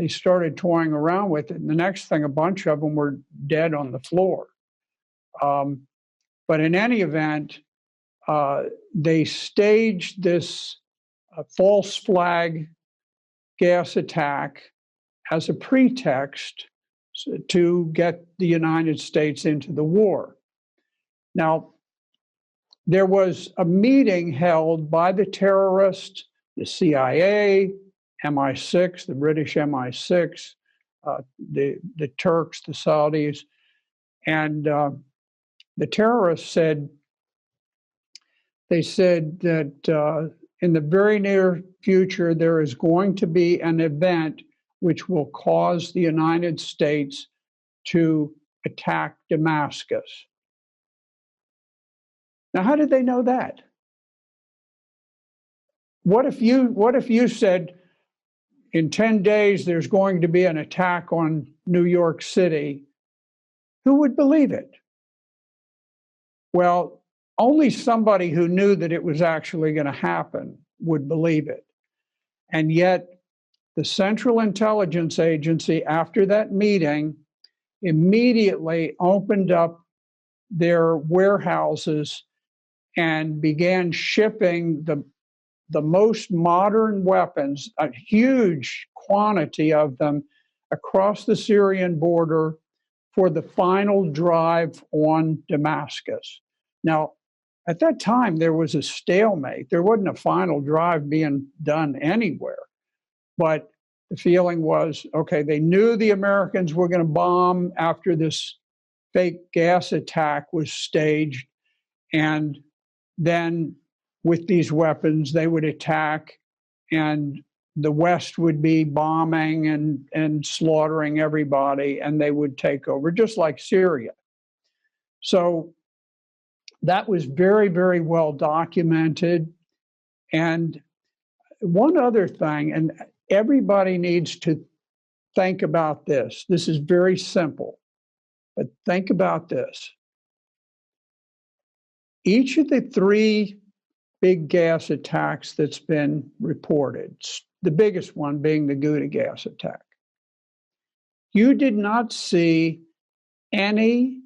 started toying around with it. And the next thing, a bunch of them were dead on the floor. But in any event, they staged this false flag gas attack as a pretext to get the United States into the war. Now, there was a meeting held by the terrorists, the CIA, MI6, the British MI6, the Turks, the Saudis, and the terrorists said that in the very near future there is going to be an event which will cause the United States to attack Damascus. Now, how did they know that? What if you said, in 10 days, there's going to be an attack on New York City? Who would believe it? Well, only somebody who knew that it was actually going to happen would believe it. And yet, the Central Intelligence Agency, after that meeting, immediately opened up their warehouses and began shipping the most modern weapons, a huge quantity of them, across the Syrian border for the final drive on Damascus. Now, at that time, there was a stalemate. There wasn't a final drive being done anywhere. But the feeling was, okay, they knew the Americans were going to bomb after this fake gas attack was staged. And then with these weapons, they would attack, and the West would be bombing and slaughtering everybody, and they would take over, just like Syria. So that was very, very well documented. And one other thing, and everybody needs to think about this. This is very simple, but think about this. Each of the three big gas attacks that's been reported, the biggest one being the Ghouta gas attack, you did not see any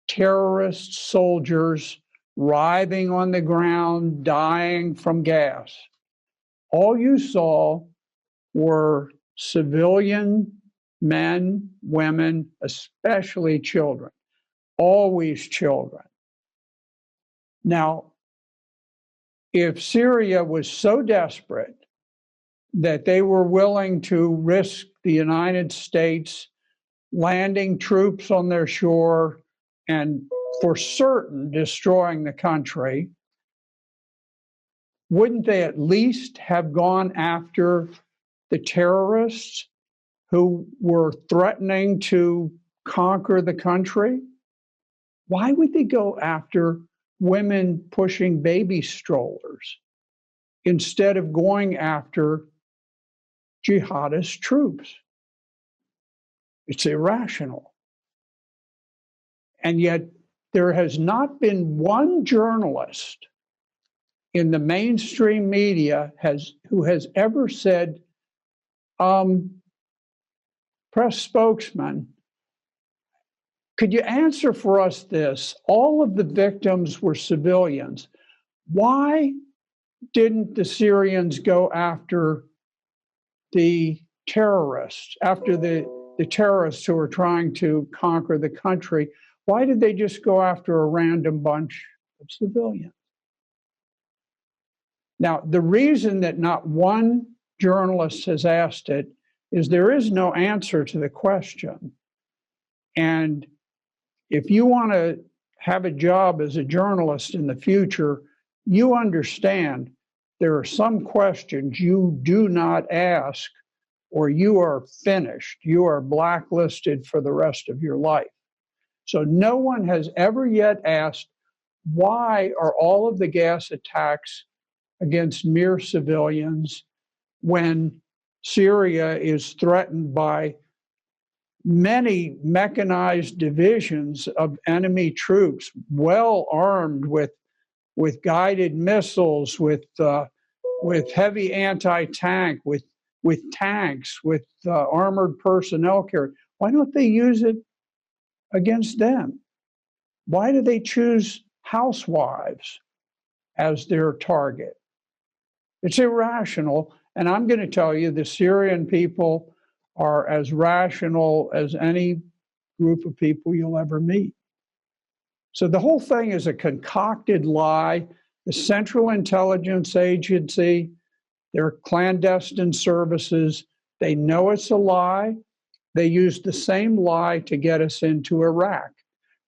terrorist soldiers writhing on the ground, dying from gas. All you saw were civilian men, women, especially children, always children. Now, if Syria was so desperate that they were willing to risk the United States landing troops on their shore and for certain destroying the country, wouldn't they at least have gone after the terrorists who were threatening to conquer the country? Why would they go after women pushing baby strollers instead of going after jihadist troops? It's irrational. And yet there has not been one journalist in the mainstream media who has ever said, press spokesman, could you answer for us this? All of the victims were civilians. Why didn't the Syrians go after the terrorists, after the terrorists who were trying to conquer the country? Why did they just go after a random bunch of civilians. Now, the reason that not one journalist has asked it is there is no answer to the question. And if you want to have a job as a journalist in the future, you understand there are some questions you do not ask, or you are finished. You are blacklisted for the rest of your life. So no one has ever yet asked, why are all of the gas attacks against mere civilians when Syria is threatened by many mechanized divisions of enemy troops, well armed with guided missiles, with heavy anti-tank, with tanks, with armored personnel carrier? Why don't they use it against them? Why do they choose housewives as their target? It's irrational. And I'm going to tell you, the Syrian people are as rational as any group of people you'll ever meet. So the whole thing is a concocted lie. The Central Intelligence Agency, their clandestine services, they know it's a lie. They used the same lie to get us into Iraq,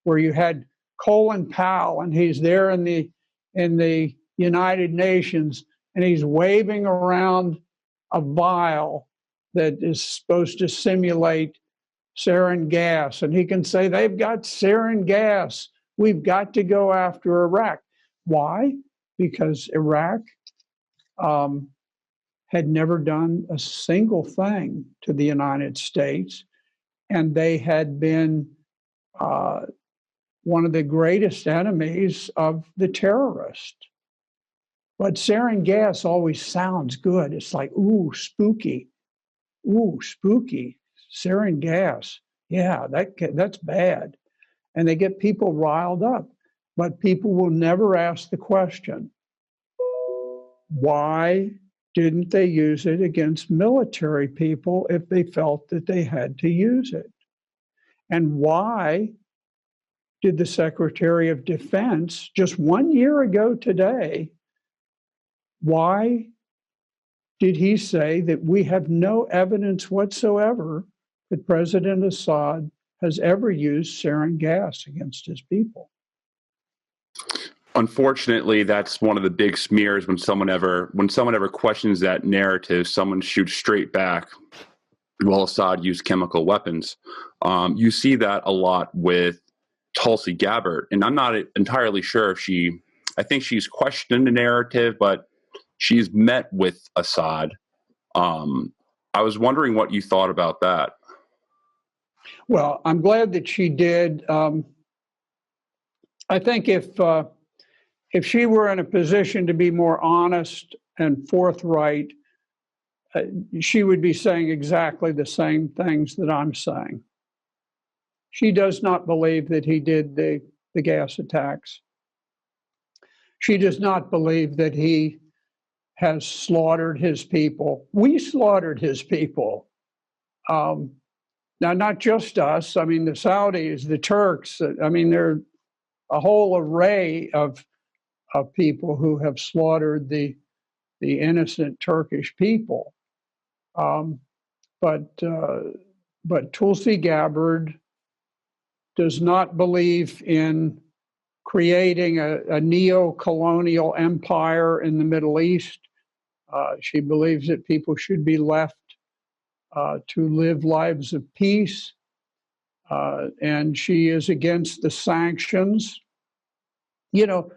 where you had Colin Powell, and he's there in the United Nations, and he's waving around a vial that is supposed to simulate sarin gas. And he can say, they've got sarin gas. We've got to go after Iraq. Why? Because Iraq had never done a single thing to the United States, and they had been one of the greatest enemies of the terrorists. But sarin gas always sounds good. It's like, ooh, spooky. Ooh, spooky. Sarin gas. Yeah, that's bad. And they get people riled up. But people will never ask the question, why didn't they use it against military people if they felt that they had to use it? And why did the Secretary of Defense, just 1 year ago today, why did he say that we have no evidence whatsoever that President Assad has ever used sarin gas against his people? Unfortunately, that's one of the big smears when someone ever questions that narrative, someone shoots straight back. Well, Assad used chemical weapons. You see that a lot with Tulsi Gabbard, and I'm not entirely sure if I think she's questioned the narrative, but she's met with Assad. I was wondering what you thought about that. Well, I'm glad that she did. I think if she were in a position to be more honest and forthright, she would be saying exactly the same things that I'm saying. She does not believe that he did the gas attacks. She does not believe that he has slaughtered his people. We slaughtered his people. Now, not just us. I mean, the Saudis, the Turks. I mean, there are a whole array of people who have slaughtered the innocent Turkish people. But Tulsi Gabbard does not believe in creating a neo-colonial empire in the Middle East. She believes that people should be left to live lives of peace. And she is against the sanctions. You know,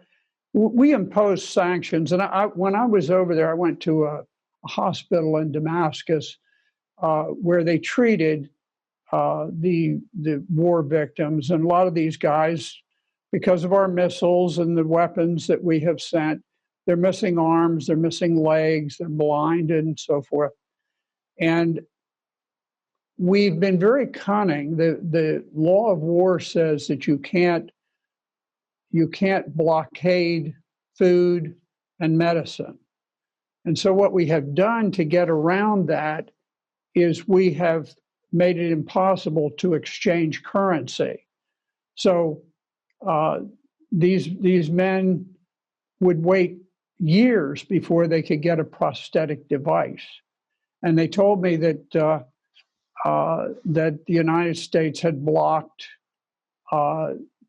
we impose sanctions. And when I was over there, I went to a hospital in Damascus where they treated the war victims. And a lot of these guys, because of our missiles and the weapons that we have sent, they're missing arms, they're missing legs, they're blinded, and so forth. And we've been very cunning. The law of war says that you can't blockade food and medicine. And so what we have done to get around that is we have made it impossible to exchange currency. So these men would wait years before they could get a prosthetic device. And they told me that that the United States had blocked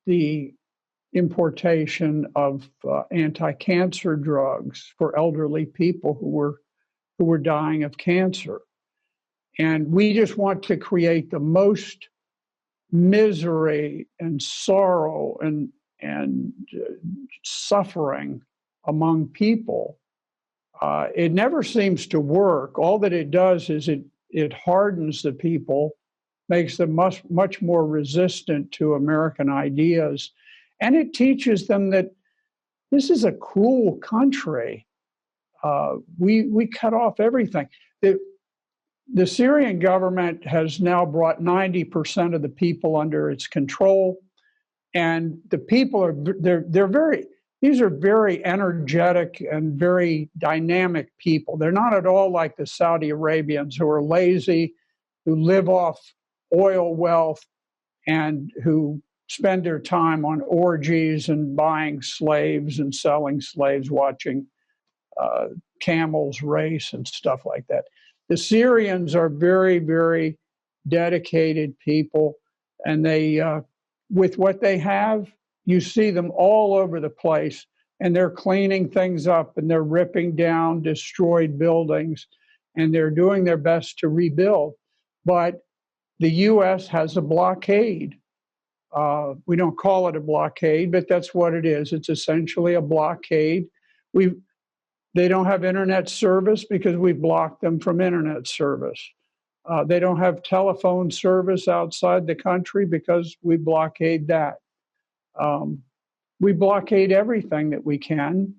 the importation of anti-cancer drugs for elderly people who were dying of cancer. And we just want to create the most misery and sorrow and suffering among people. It never seems to work. All that it does is it hardens the people, makes them much more resistant to American ideas, and it teaches them that this is a cruel country. We cut off everything. The Syrian government has now brought 90% of the people under its control, and the people these are very energetic and very dynamic people. They're not at all like the Saudi Arabians, who are lazy, who live off oil wealth, and who spend their time on orgies and buying slaves and selling slaves, watching camels race and stuff like that. The Syrians are very, very dedicated people, and they, with what they have, you see them all over the place, and they're cleaning things up, and they're ripping down destroyed buildings, and they're doing their best to rebuild. But the U.S. has a blockade. We don't call it a blockade, but that's what it is. It's essentially a blockade. They don't have internet service because we blocked them from internet service. They don't have telephone service outside the country because we blockade that. We blockade everything that we can,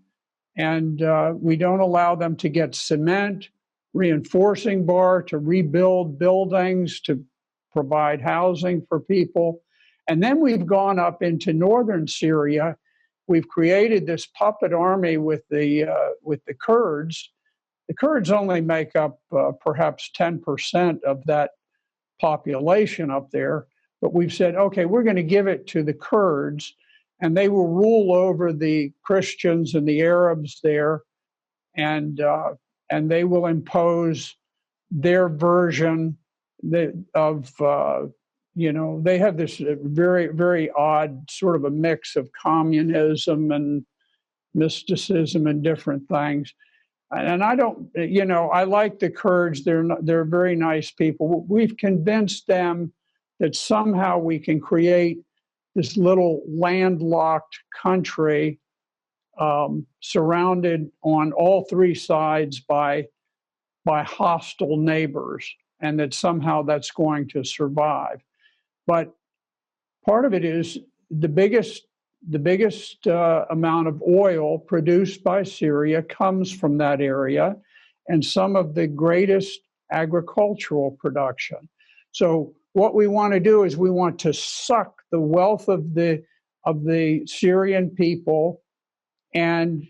and we don't allow them to get cement, reinforcing bar, to rebuild buildings, to provide housing for people. And then we've gone up into northern Syria. We've created this puppet army with the Kurds. The Kurds only make up perhaps 10% of that population up there. But we've said, okay, we're going to give it to the Kurds, and they will rule over the Christians and the Arabs there, and they will impose their version of they have this very, very odd sort of a mix of communism and mysticism and different things. And I don't, I like the Kurds. They're very nice people. We've convinced them that somehow we can create this little landlocked country surrounded on all three sides by hostile neighbors, and that somehow that's going to survive. But part of it is the biggest amount of oil produced by Syria comes from that area, and some of the greatest agricultural production. So what we want to do is we want to suck the wealth of the Syrian people and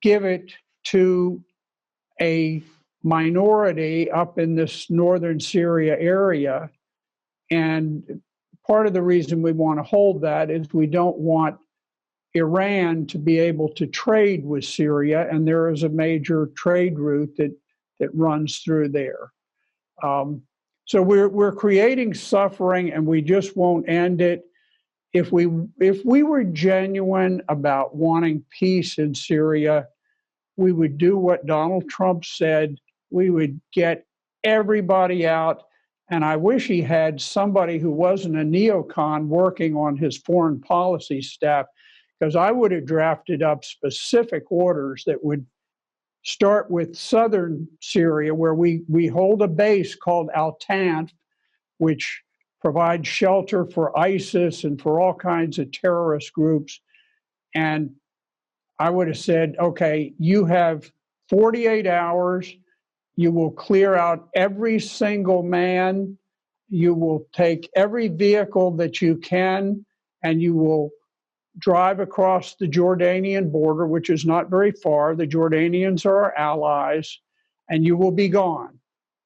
give it to a minority up in this northern Syria area. And part of the reason we want to hold that is we don't want Iran to be able to trade with Syria, and there is a major trade route that runs through there. So we're creating suffering, and we just won't end it. If we were genuine about wanting peace in Syria, we would do what Donald Trump said. We would get everybody out. And I wish he had somebody who wasn't a neocon working on his foreign policy staff, because I would have drafted up specific orders that would start with southern Syria, where we hold a base called Al-Tanf, which provides shelter for ISIS and for all kinds of terrorist groups. And I would have said, okay, you have 48 hours. You will clear out every single man. You will take every vehicle that you can, and you will drive across the Jordanian border, which is not very far. The Jordanians are our allies, and you will be gone.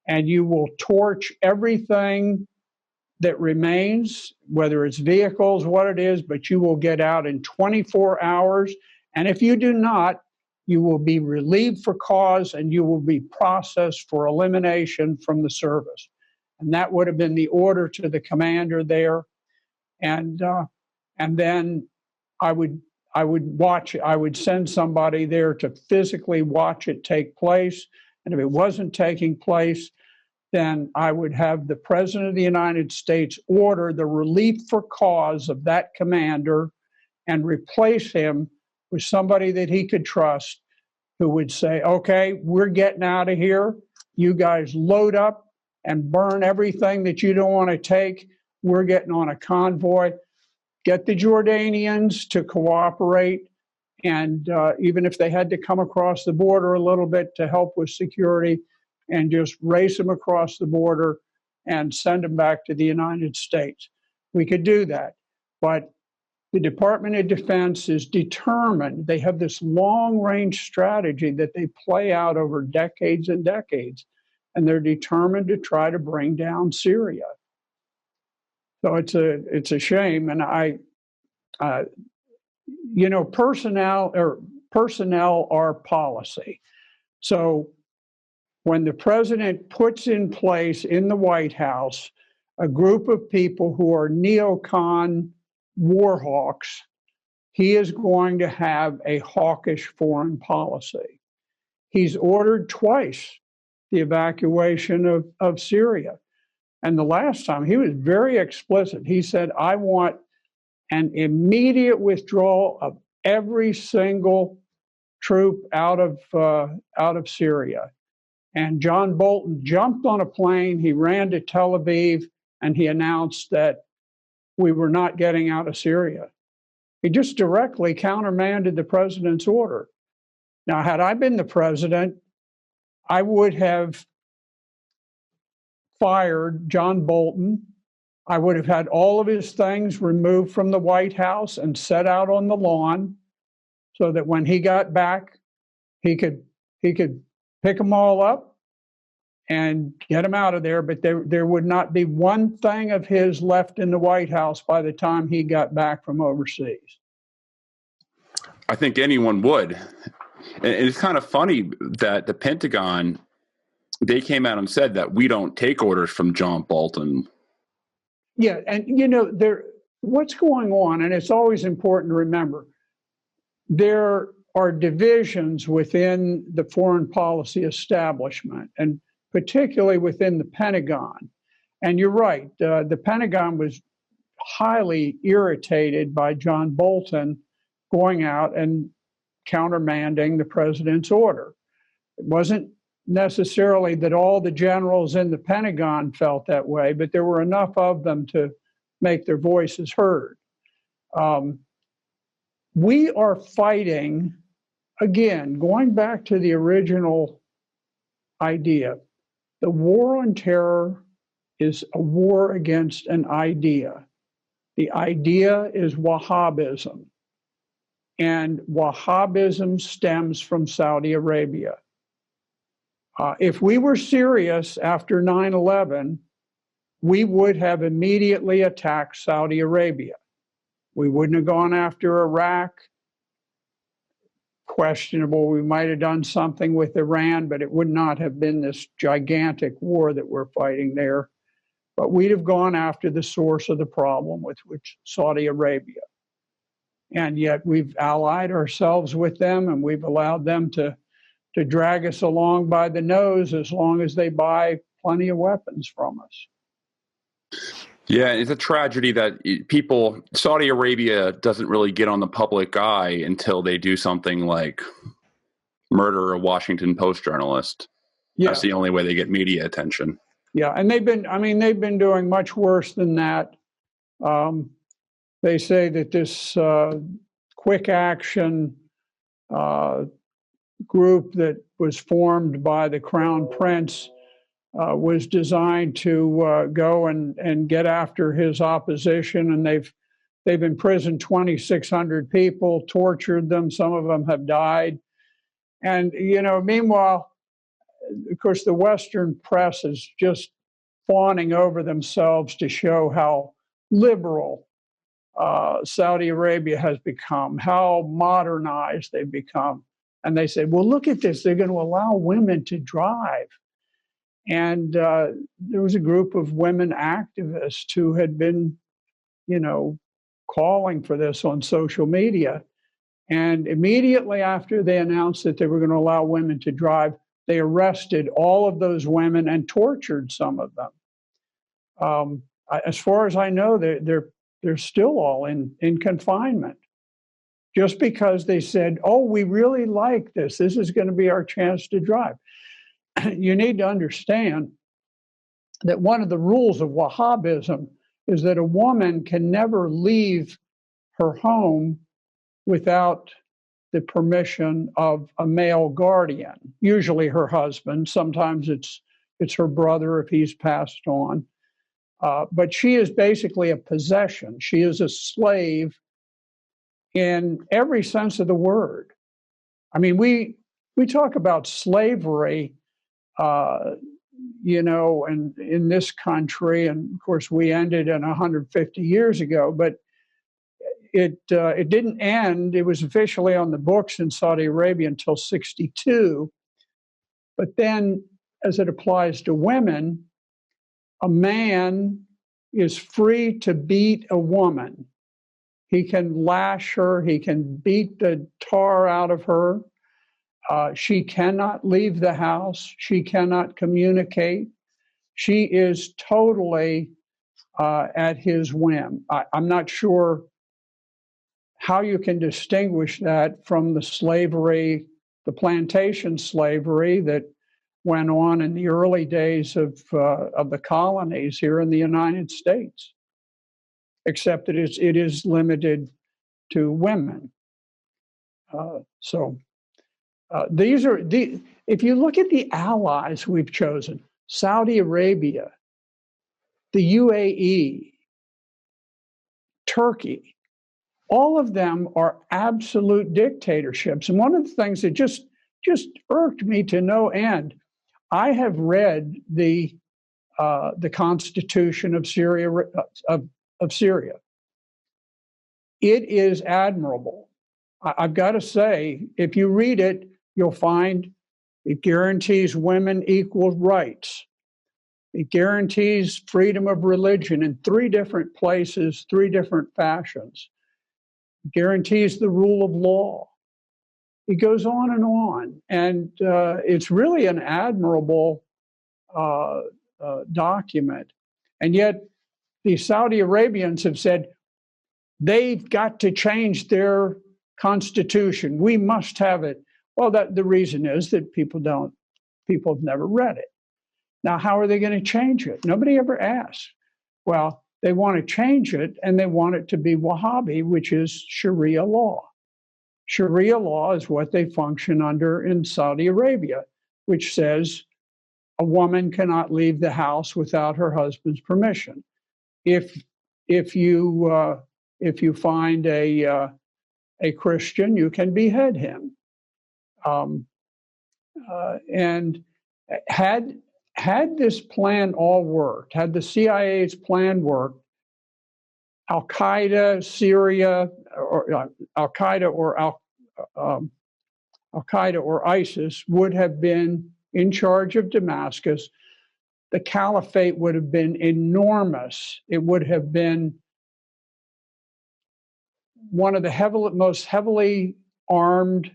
And you will torch everything that remains, whether it's vehicles, what it is, but you will get out in 24 hours. And if you do not, you will be relieved for cause and you will be processed for elimination from the service. And that would have been the order to the commander there. And then I would watch, I would send somebody there to physically watch it take place. And if it wasn't taking place, then I would have the President of the United States order the relief for cause of that commander and replace him with somebody that he could trust who would say, okay, we're getting out of here. You guys load up and burn everything that you don't want to take. We're getting on a convoy. Get the Jordanians to cooperate. And even if they had to come across the border a little bit to help with security, and just race them across the border and send them back to the United States. We could do that. But the Department of Defense is determined. They have this long-range strategy that they play out over decades and decades, and they're determined to try to bring down Syria. So it's a shame, and personnel are policy. So when the president puts in place in the White House a group of people who are neocon war hawks, he is going to have a hawkish foreign policy. He's ordered twice the evacuation of Syria. And the last time, he was very explicit. He said, I want an immediate withdrawal of every single troop out of Syria. And John Bolton jumped on a plane, he ran to Tel Aviv, and he announced that we were not getting out of Syria. He just directly countermanded the president's order. Now, had I been the president, I would have fired John Bolton. I would have had all of his things removed from the White House and set out on the lawn so that when he got back, he could pick them all up and get them out of there, but there would not be one thing of his left in the White House by the time he got back from overseas. I think anyone would. And it's kind of funny that the Pentagon, they came out and said that we don't take orders from John Bolton. Yeah, and what's going on, and it's always important to remember, there are divisions within the foreign policy establishment, and particularly within the Pentagon. And you're right, the Pentagon was highly irritated by John Bolton going out and countermanding the president's order. It wasn't necessarily that all the generals in the Pentagon felt that way, but there were enough of them to make their voices heard. We are fighting, again, going back to the original idea, the war on terror is a war against an idea. The idea is Wahhabism, and Wahhabism stems from Saudi Arabia. If we were serious after 9/11, we would have immediately attacked Saudi Arabia. We wouldn't have gone after Iraq. Questionable, we might have done something with Iran, but it would not have been this gigantic war that we're fighting there. But we'd have gone after the source of the problem, which Saudi Arabia. And yet we've allied ourselves with them, and we've allowed them to drag us along by the nose as long as they buy plenty of weapons from us. Yeah, it's a tragedy that Saudi Arabia doesn't really get on the public eye until they do something like murder a Washington Post journalist. Yeah. That's the only way they get media attention. Yeah, and they've been doing much worse than that. They say that this quick action group that was formed by the Crown Prince was designed to go and get after his opposition, and they've imprisoned 2,600 people, tortured them. Some of them have died, and meanwhile, of course, the Western press is just fawning over themselves to show how liberal Saudi Arabia has become, how modernized they've become. And they said, well, look at this. They're going to allow women to drive. And there was a group of women activists who had been, calling for this on social media. And immediately after they announced that they were going to allow women to drive, they arrested all of those women and tortured some of them. As far as I know, they're still all in confinement, just because they said, oh, we really like this. This is going to be our chance to drive. You need to understand that one of the rules of Wahhabism is that a woman can never leave her home without the permission of a male guardian, usually her husband. Sometimes it's her brother if he's passed on. But she is basically a possession. She is a slave in every sense of the word. I mean, we talk about slavery, and in this country, and of course we ended in 150 years ago, but it didn't end. It was officially on the books in Saudi Arabia until 1962. But then, as it applies to women, a man is free to beat a woman. He can lash her. He can beat the tar out of her. She cannot leave the house. She cannot communicate. She is totally at his whim. I'm not sure how you can distinguish that from the slavery, the plantation slavery that went on in the early days of the colonies here in the United States, except that it is limited to women. If you look at the allies we've chosen, Saudi Arabia, the UAE, Turkey, all of them are absolute dictatorships. And one of the things that just irked me to no end, I have read the Constitution of Syria. Of Syria. It is admirable. I've got to say, if you read it, you'll find it guarantees women equal rights. It guarantees freedom of religion in 3 different places, 3 different fashions. It guarantees the rule of law. It goes on. And it's really an admirable document. And yet, the Saudi Arabians have said they've got to change their constitution. We must have it. Well, the reason is that people have never read it. Now, how are they going to change it? Nobody ever asked. Well, they want to change it, and they want it to be Wahhabi, which is Sharia law. Sharia law is what they function under in Saudi Arabia, which says a woman cannot leave the house without her husband's permission. If you find a Christian, you can behead him. And had this plan all worked, had the CIA's plan worked, Al-Qaeda, Syria, or Al-Qaeda or ISIS would have been in charge of Damascus. The caliphate would have been enormous. It would have been one of the most heavily armed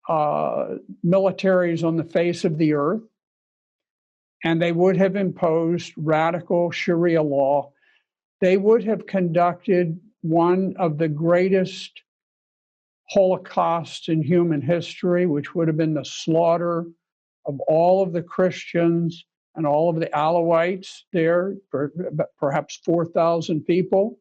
militaries on the face of the earth. And they would have imposed radical Sharia law. They would have conducted one of the greatest holocausts in human history, which would have been the slaughter of all of the Christians and all of the Alawites there, perhaps 4,000 people.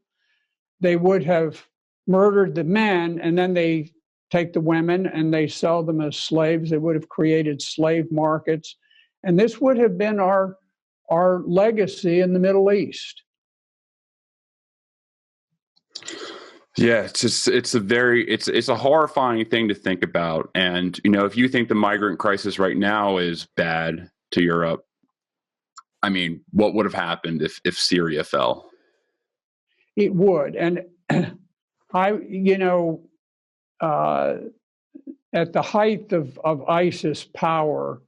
They would have murdered the men, and then they take the women and they sell them as slaves. They would have created slave markets. And this would have been our legacy in the Middle East. Yeah, it's a horrifying thing to think about. And, if you think the migrant crisis right now is bad to Europe, I mean, what would have happened if Syria fell? It would. And at the height of ISIS power,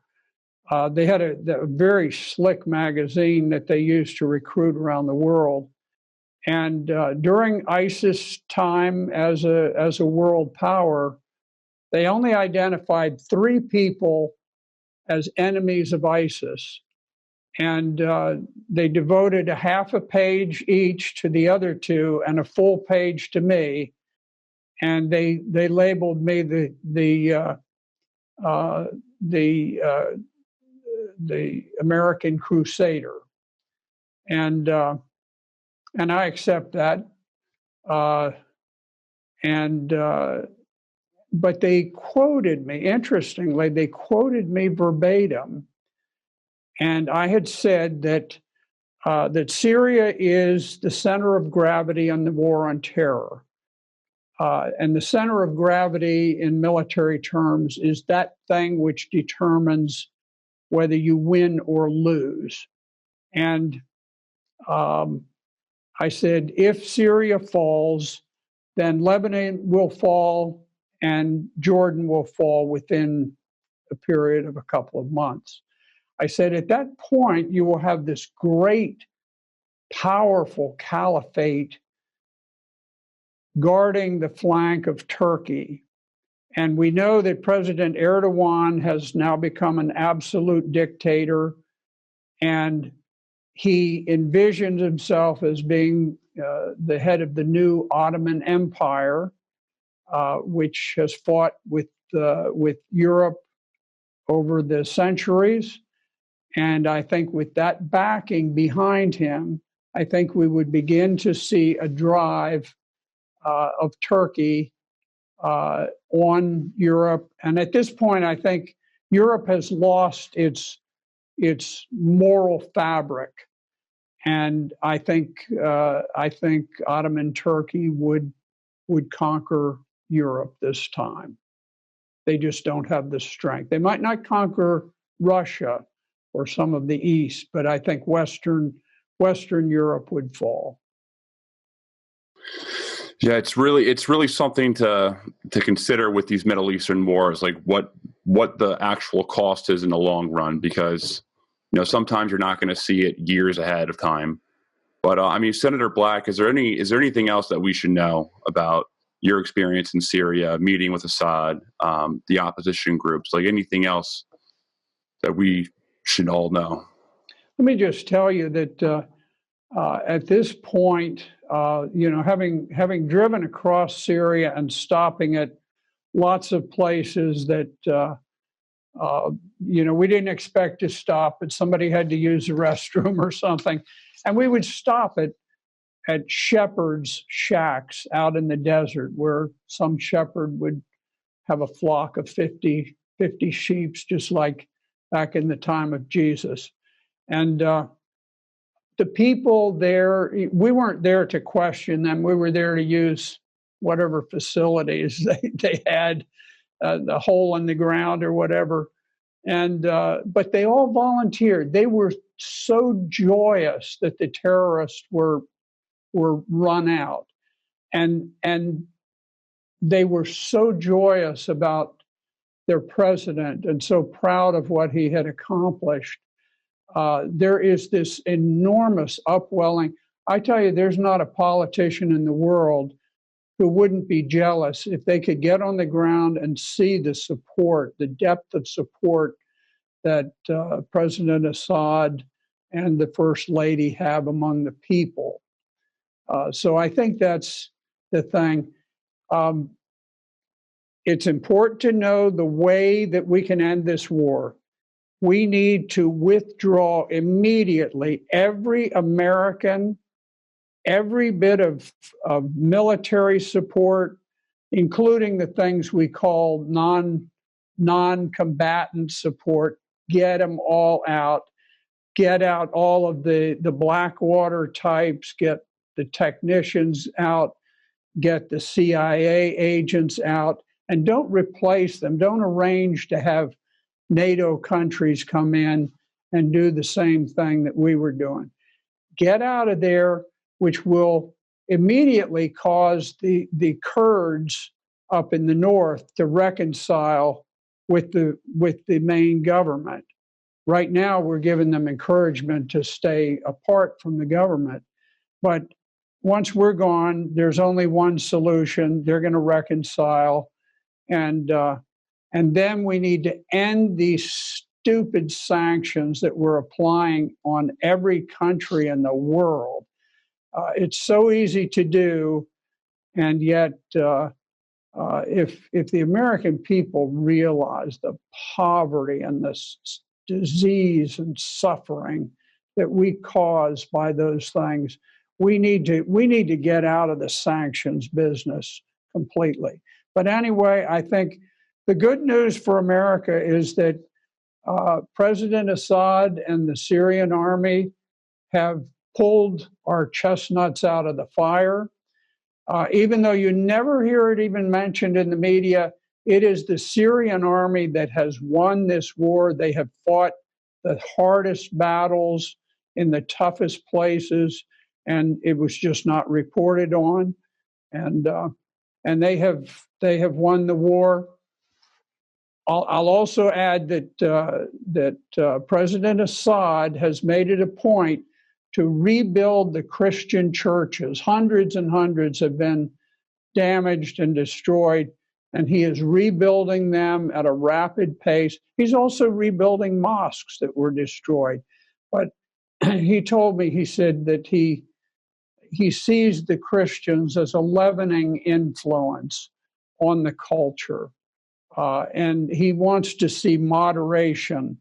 they had a very slick magazine that they used to recruit around the world. And during ISIS time as a world power, they only identified 3 people as enemies of ISIS. And they devoted a half a page each to the other 2 and a full page to me. And they labeled me the American Crusader. And I accept that. But they quoted me, interestingly, they quoted me verbatim. And I had said that Syria is the center of gravity in the war on terror. And the center of gravity in military terms is that thing which determines whether you win or lose. And I said, if Syria falls, then Lebanon will fall and Jordan will fall within a period of a couple of months. I said, at that point, you will have this great, powerful caliphate guarding the flank of Turkey. And we know that President Erdogan has now become an absolute dictator, and he envisions himself as being the head of the new Ottoman Empire, which has fought with Europe over the centuries. And I think with that backing behind him, I think we would begin to see a drive of Turkey on Europe. And at this point, I think Europe has lost its moral fabric. And I think Ottoman Turkey would conquer Europe this time. They just don't have the strength. They might not conquer Russia or some of the East, but I think Western Europe would fall. Yeah, it's really something to consider with these Middle Eastern wars, like what the actual cost is in the long run, because sometimes you're not going to see it years ahead of time. But I mean, Senator Black, is there anything else that we should know about your experience in Syria, meeting with Assad, the opposition groups, like anything else that we should all know? Let me just tell you that at this point, having driven across Syria and stopping at lots of places that we didn't expect to stop, but somebody had to use the restroom or something, and we would stop at shepherds' shacks out in the desert, where some shepherd would have a flock of 50 sheep, just like back in the time of Jesus. And the people there, we weren't there to question them. We were there to use whatever facilities they had, the hole in the ground or whatever. And but they all volunteered. They were so joyous that the terrorists were run out, and they were so joyous about their president and so proud of what he had accomplished. There is this enormous upwelling. I tell you, there's not a politician in the world who wouldn't be jealous if they could get on the ground and see the support, the depth of support that President Assad and the First Lady have among the people. So I think that's the thing. It's important to know the way that we can end this war. We need to withdraw immediately every American, every bit of military support, including the things we call non-combatant support. Get them all out. Get out all of the Blackwater types. Get the technicians out. Get the CIA agents out. And don't replace them. Don't arrange to have NATO countries come in and do the same thing that we were doing. Get out of there, which will immediately cause the Kurds up in the north to reconcile with the main government. Right now, we're giving them encouragement to stay apart from the government. But once we're gone, there's only one solution. They're going to reconcile. And then we need to end these stupid sanctions that we're applying on every country in the world. It's so easy to do. And yet, if the American people realize the poverty and the disease and suffering that we cause by those things, we need to get out of the sanctions business completely. But anyway, I think the good news for America is that President Assad and the Syrian army have pulled our chestnuts out of the fire. Even though you never hear it even mentioned in the media, it is the Syrian army that has won this war. They have fought the hardest battles in the toughest places, and it was just not reported on. And they have won the war. I'll also add that President Assad has made it a point to rebuild the Christian churches. Hundreds and hundreds have been damaged and destroyed, and he is rebuilding them at a rapid pace. He's also rebuilding mosques that were destroyed. But he told me, he said that he sees the Christians as a leavening influence on the culture. And he wants to see moderation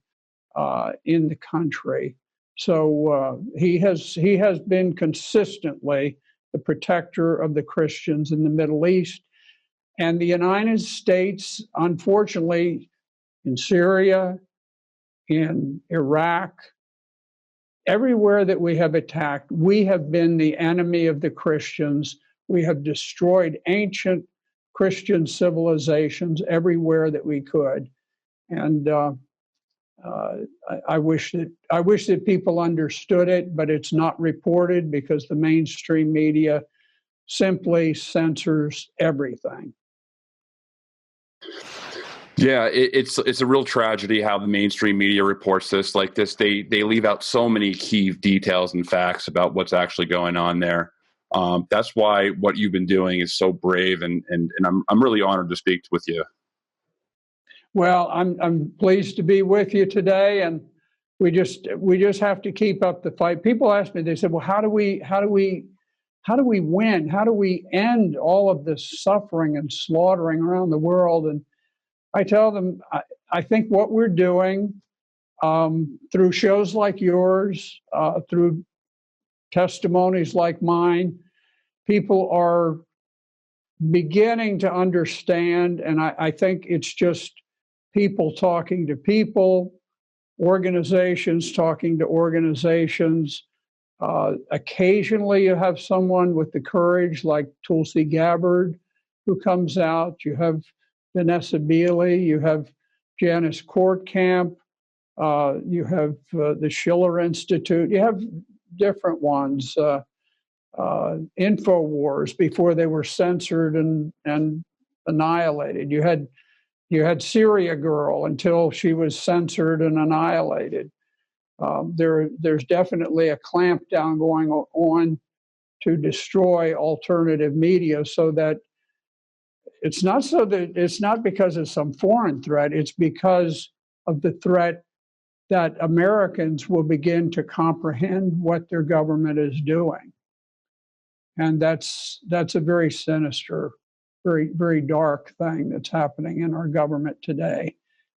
in the country. So he has been consistently the protector of the Christians in the Middle East. And the United States, unfortunately, in Syria, in Iraq, everywhere that we have attacked, we have been the enemy of the Christians. We have destroyed ancient Christian civilizations everywhere that we could. And I wish that people understood it, but it's not reported because the mainstream media simply censors everything. Yeah, it's a real tragedy how the mainstream media reports this like this. They leave out so many key details and facts about what's actually going on there. That's why what you've been doing is so brave, and I'm really honored to speak with you. Well, I'm pleased to be with you today, and we just have to keep up the fight. People ask me, they said, well, how do we win? How do we end all of this suffering and slaughtering around the world? And I tell them, I think what we're doing through shows like yours, through testimonies like mine, people are beginning to understand, and I think it's just people talking to people, organizations talking to organizations. Occasionally you have someone with the courage like Tulsi Gabbard who comes out. You have Vanessa Beeley, you have Janice Courtcamp, you have the Schiller Institute, you have different ones, InfoWars before they were censored and annihilated. You had Syria Girl until she was censored and annihilated. There's definitely a clampdown going on to destroy alternative media, so that it's not because of some foreign threat, it's because of the threat that Americans will begin to comprehend what their government is doing. And that's a very sinister, very, very dark thing that's happening in our government today,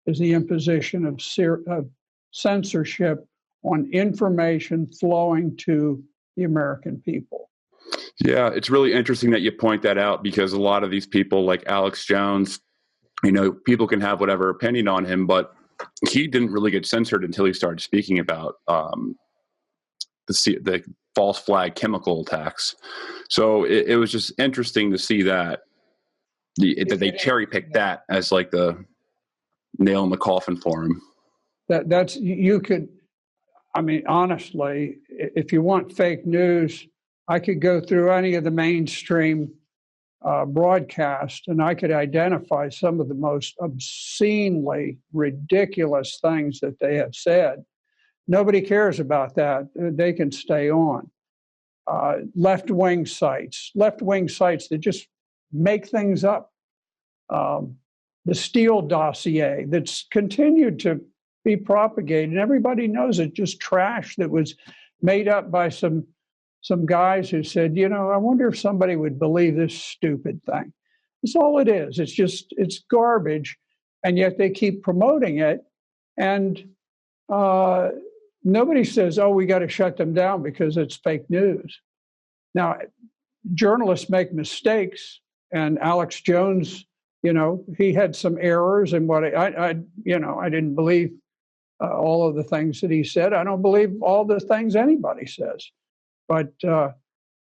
is the imposition of censorship on information flowing to the American people. Yeah, it's really interesting that you point that out, because a lot of these people like Alex Jones, people can have whatever opinion on him, but he didn't really get censored until he started speaking about the false flag chemical attacks. So it was just interesting to see that they cherry picked that as like the nail in the coffin for him. That's you could I mean, honestly, if you want fake news, I could go through any of the mainstream broadcast and I could identify some of the most obscenely ridiculous things that they have said. Nobody cares about that. They can stay on. Left-wing sites that just make things up. The Steele dossier that's continued to be propagated, and everybody knows it's just trash that was made up by some guys who said, I wonder if somebody would believe this stupid thing. That's all it is. It's garbage, and yet they keep promoting it, and nobody says, oh, we got to shut them down because it's fake news. Now, journalists make mistakes, and Alex Jones, he had some errors in what I didn't believe all of the things that he said. I don't believe all the things anybody says, but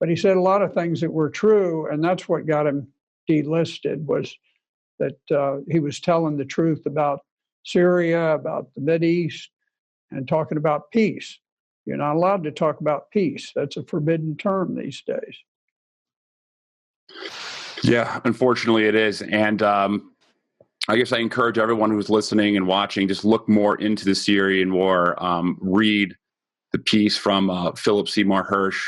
he said a lot of things that were true, and that's what got him delisted, was that he was telling the truth about Syria, about the Mideast, and talking about peace. You're not allowed to talk about peace. That's a forbidden term these days. Yeah, unfortunately it is. And I guess I encourage everyone who's listening and watching, just look more into the Syrian war. Read the piece from Philip Seymour Hersh,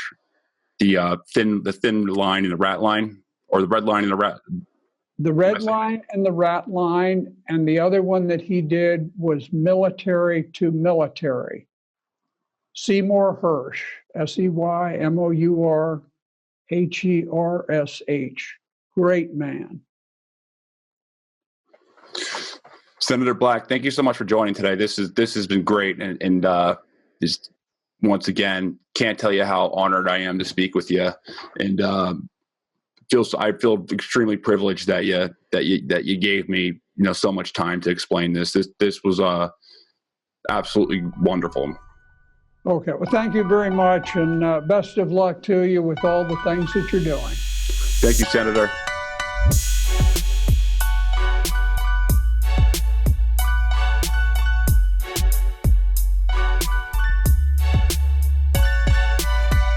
the thin line and the rat line, or the red line and the rat. The red line and the rat line, and the other one that he did was military to military. Seymour Hersh, SeymourHersh. Great man. Senator Black, thank you so much for joining today. This has been great, and just once again, can't tell you how honored I am to speak with you, and I feel extremely privileged that you gave me so much time to explain this. This was absolutely wonderful. Okay, well, thank you very much, and best of luck to you with all the things that you're doing. Thank you, Senator.